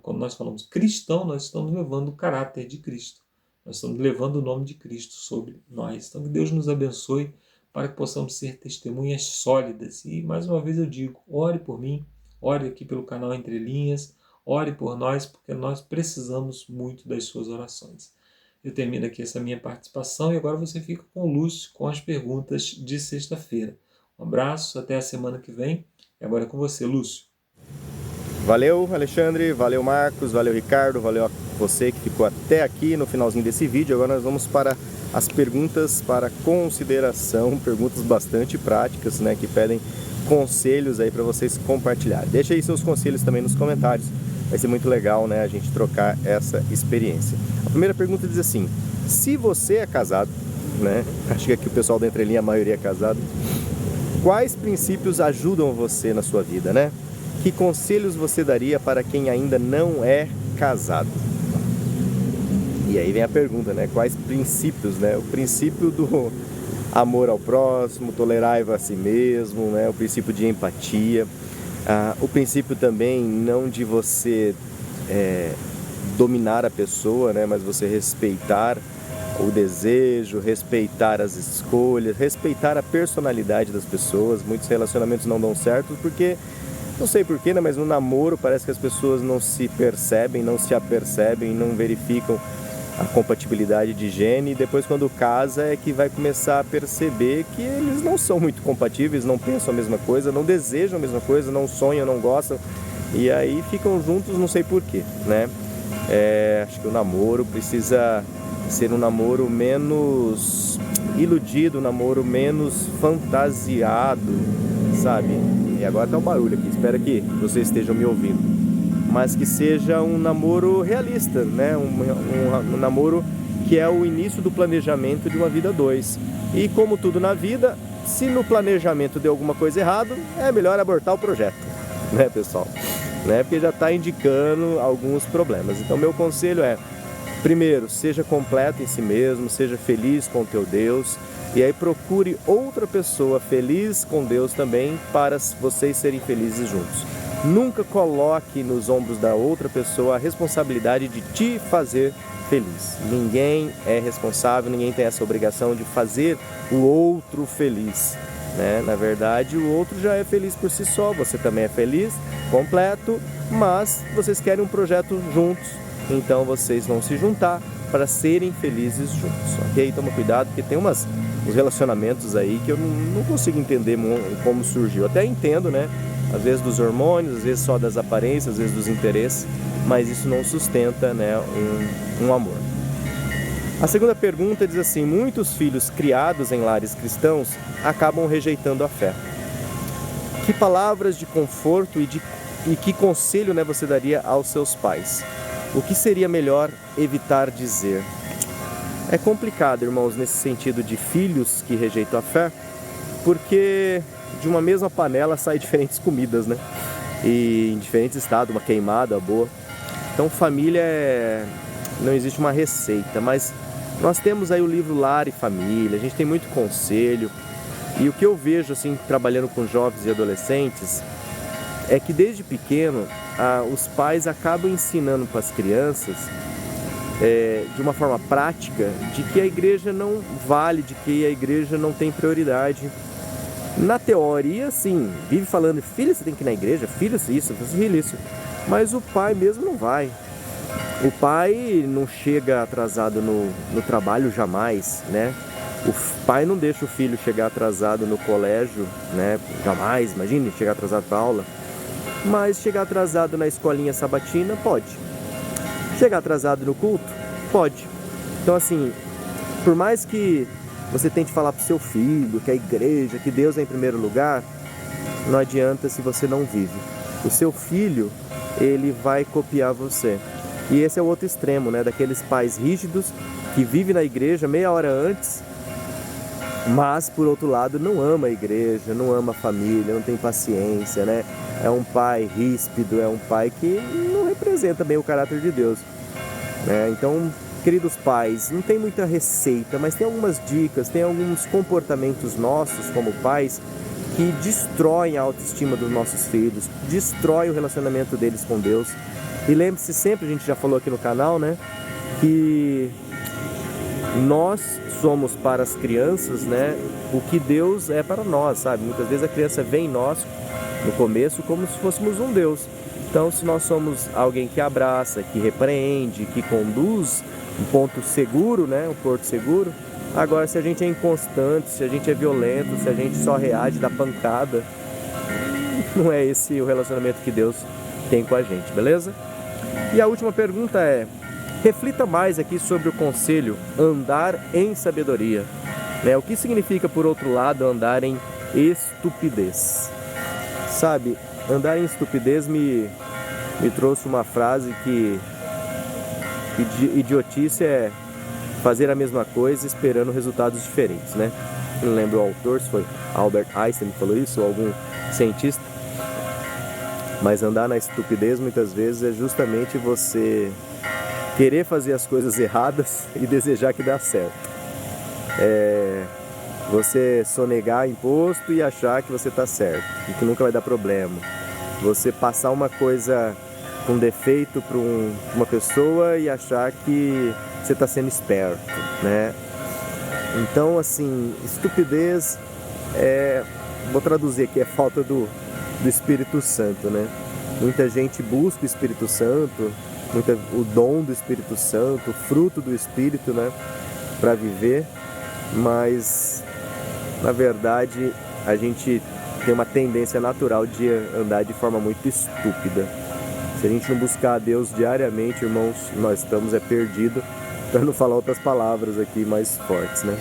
Quando nós falamos cristão, nós estamos levando o caráter de Cristo. Nós estamos levando o nome de Cristo sobre nós. Então que Deus nos abençoe para que possamos ser testemunhas sólidas. E mais uma vez eu digo, ore por mim, ore aqui pelo canal Entre Linhas, ore por nós, porque nós precisamos muito das suas orações. Eu termino aqui essa minha participação e agora você fica com o Lúcio com as perguntas de sexta-feira. Um abraço, até a semana que vem. E agora é com você, Lúcio. Valeu, Alexandre, valeu, Marcos, valeu, Ricardo, valeu a você que ficou até aqui no finalzinho desse vídeo. Agora nós vamos para as perguntas para consideração, perguntas bastante práticas, né, que pedem conselhos aí para vocês compartilharem. Deixa aí seus conselhos também nos comentários. Vai ser muito legal, né, a gente trocar essa experiência. A primeira pergunta diz assim: se você é casado, né, acho que aqui o pessoal da Entrelinha, a maioria é casado, quais princípios ajudam você na sua vida, né? Que conselhos você daria para quem ainda não é casado? E aí vem a pergunta, né? Quais princípios, né? O princípio do amor ao próximo, tolerai-vos a si mesmo, né? O princípio de empatia. O princípio também não de você dominar a pessoa, né, mas você respeitar o desejo, respeitar as escolhas, respeitar a personalidade das pessoas. Muitos relacionamentos não dão certo porque, não sei porquê, né, mas no namoro parece que as pessoas não se percebem, não se apercebem, não verificam a compatibilidade de gene, e depois quando casa é que vai começar a perceber que eles não são muito compatíveis, não pensam a mesma coisa, não desejam a mesma coisa, não sonham, não gostam, e aí ficam juntos não sei porquê, né? Acho que o namoro precisa ser um namoro menos iludido, um namoro menos fantasiado, sabe? E agora tá um barulho aqui, espero que vocês estejam me ouvindo. Mas que seja um namoro realista, né? Um namoro que é o início do planejamento de uma vida a dois. E como tudo na vida, se no planejamento deu alguma coisa errada, é melhor abortar o projeto, né, pessoal? Né? Porque já está indicando alguns problemas. Então, meu conselho é, primeiro, seja completo em si mesmo, seja feliz com o teu Deus, e aí procure outra pessoa feliz com Deus também, para vocês serem felizes juntos. Nunca coloque nos ombros da outra pessoa a responsabilidade de te fazer feliz. Ninguém é responsável, ninguém tem essa obrigação de fazer o outro feliz, né? Na verdade, o outro já é feliz por si só, você também é feliz, completo, mas vocês querem um projeto juntos, então vocês vão se juntar para serem felizes juntos, ok? Toma cuidado, porque tem uns relacionamentos aí que eu não consigo entender como surgiu. Eu até entendo, né? Às vezes dos hormônios, às vezes só das aparências, às vezes dos interesses, mas isso não sustenta, né, um amor. A segunda pergunta diz assim: muitos filhos criados em lares cristãos acabam rejeitando a fé. Que palavras de conforto e que conselho, né, você daria aos seus pais? O que seria melhor evitar dizer? É complicado, irmãos, nesse sentido de filhos que rejeitam a fé, porque de uma mesma panela saem diferentes comidas, né? E em diferentes estados, uma queimada boa. Então família não existe uma receita, mas nós temos aí o livro Lar e Família, a gente tem muito conselho. E o que eu vejo, assim, trabalhando com jovens e adolescentes, é que desde pequeno os pais acabam ensinando para as crianças, de uma forma prática, de que a igreja não vale, de que a igreja não tem prioridade. Na teoria, sim, vive falando, filho, você tem que ir na igreja, filho, isso, filho, isso. Mas o pai mesmo não vai. O pai não chega atrasado no trabalho jamais, né? O pai não deixa o filho chegar atrasado no colégio, né? Jamais, imagine chegar atrasado para aula. Mas chegar atrasado na escolinha sabatina, pode. Chegar atrasado no culto, pode. Então, assim, por mais que você tente falar para o seu filho que a igreja, que Deus é em primeiro lugar, não adianta se você não vive. O seu filho, ele vai copiar você. E esse é o outro extremo, né? Daqueles pais rígidos que vivem na igreja meia hora antes, mas, por outro lado, não ama a igreja, não ama a família, não tem paciência, né? É um pai ríspido, é um pai que não representa bem o caráter de Deus, né? Então, queridos pais, não tem muita receita, mas tem algumas dicas, tem alguns comportamentos nossos como pais que destroem a autoestima dos nossos filhos, destroem o relacionamento deles com Deus. E lembre-se sempre, a gente já falou aqui no canal, né, que nós somos para as crianças, né, o que Deus é para nós, sabe? Muitas vezes a criança vê em nós, no começo, como se fôssemos um Deus. Então, se nós somos alguém que abraça, que repreende, que conduz um ponto seguro, né, um porto seguro. Agora, se a gente é inconstante, se a gente é violento, se a gente só reage da pancada, não é esse o relacionamento que Deus tem com a gente, beleza? E a última pergunta é: reflita mais aqui sobre o conselho andar em sabedoria, né? O que significa, por outro lado, andar em estupidez? Sabe, andar em estupidez me trouxe uma frase que idiotice é fazer a mesma coisa esperando resultados diferentes, né? Não lembro o autor, se foi Albert Einstein que falou isso, ou algum cientista. Mas andar na estupidez muitas vezes é justamente você querer fazer as coisas erradas e desejar que dê certo. Você sonegar imposto e achar que você está certo e que nunca vai dar problema. Você passar uma coisa com defeito para uma pessoa e achar que você está sendo esperto, né? Então, assim, estupidez vou traduzir aqui, é falta do Espírito Santo, né? Muita gente busca o Espírito Santo, o dom do Espírito Santo, o fruto do Espírito, né? Para viver, mas na verdade a gente tem uma tendência natural de andar de forma muito estúpida. Se a gente não buscar a Deus diariamente, irmãos, nós estamos perdidos, para não falar outras palavras aqui mais fortes, né?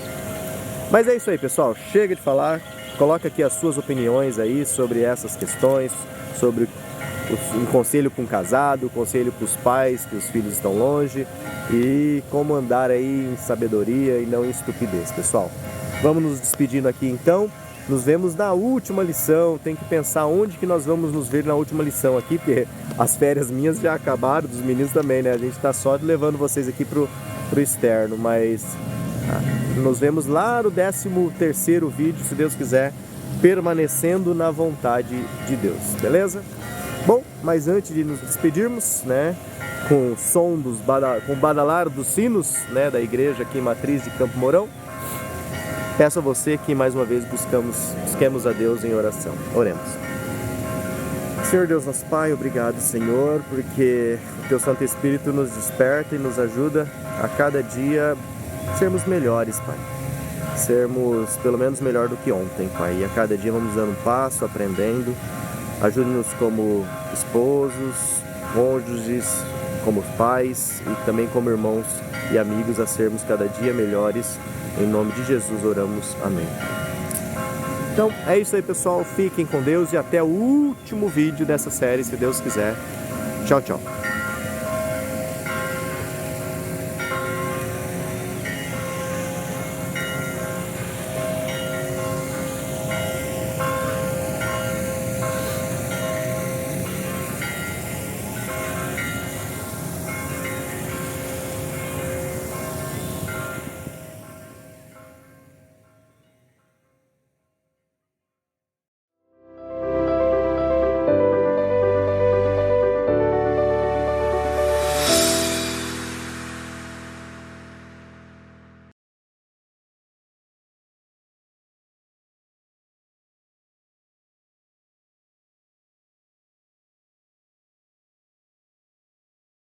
Mas é isso aí, pessoal, chega de falar, coloca aqui as suas opiniões aí sobre essas questões, sobre um conselho com o casado, conselho para os pais, que os filhos estão longe, e como andar aí em sabedoria e não em estupidez, pessoal. Vamos nos despedindo aqui então, nos vemos na última lição. Tem que pensar onde que nós vamos nos ver na última lição aqui, porque as férias minhas já acabaram, dos meninos também, né? A gente está só levando vocês aqui pro externo, mas nos vemos lá no 13º vídeo, se Deus quiser, permanecendo na vontade de Deus, beleza? Bom, mas antes de nos despedirmos, né, com o som com o badalar dos sinos, né, da igreja aqui em Matriz de Campo Mourão, peço a você que mais uma vez busquemos a Deus em oração. Oremos. Senhor Deus nosso Pai, obrigado, Senhor, porque o Teu Santo Espírito nos desperta e nos ajuda a cada dia sermos melhores, Pai. Sermos pelo menos melhor do que ontem, Pai. E a cada dia vamos dando um passo, aprendendo. Ajude-nos como esposos, cônjuges, como pais e também como irmãos e amigos a sermos cada dia melhores. Em nome de Jesus oramos. Amém. Então é isso aí, pessoal. Fiquem com Deus e até o último vídeo dessa série, se Deus quiser. Tchau, tchau.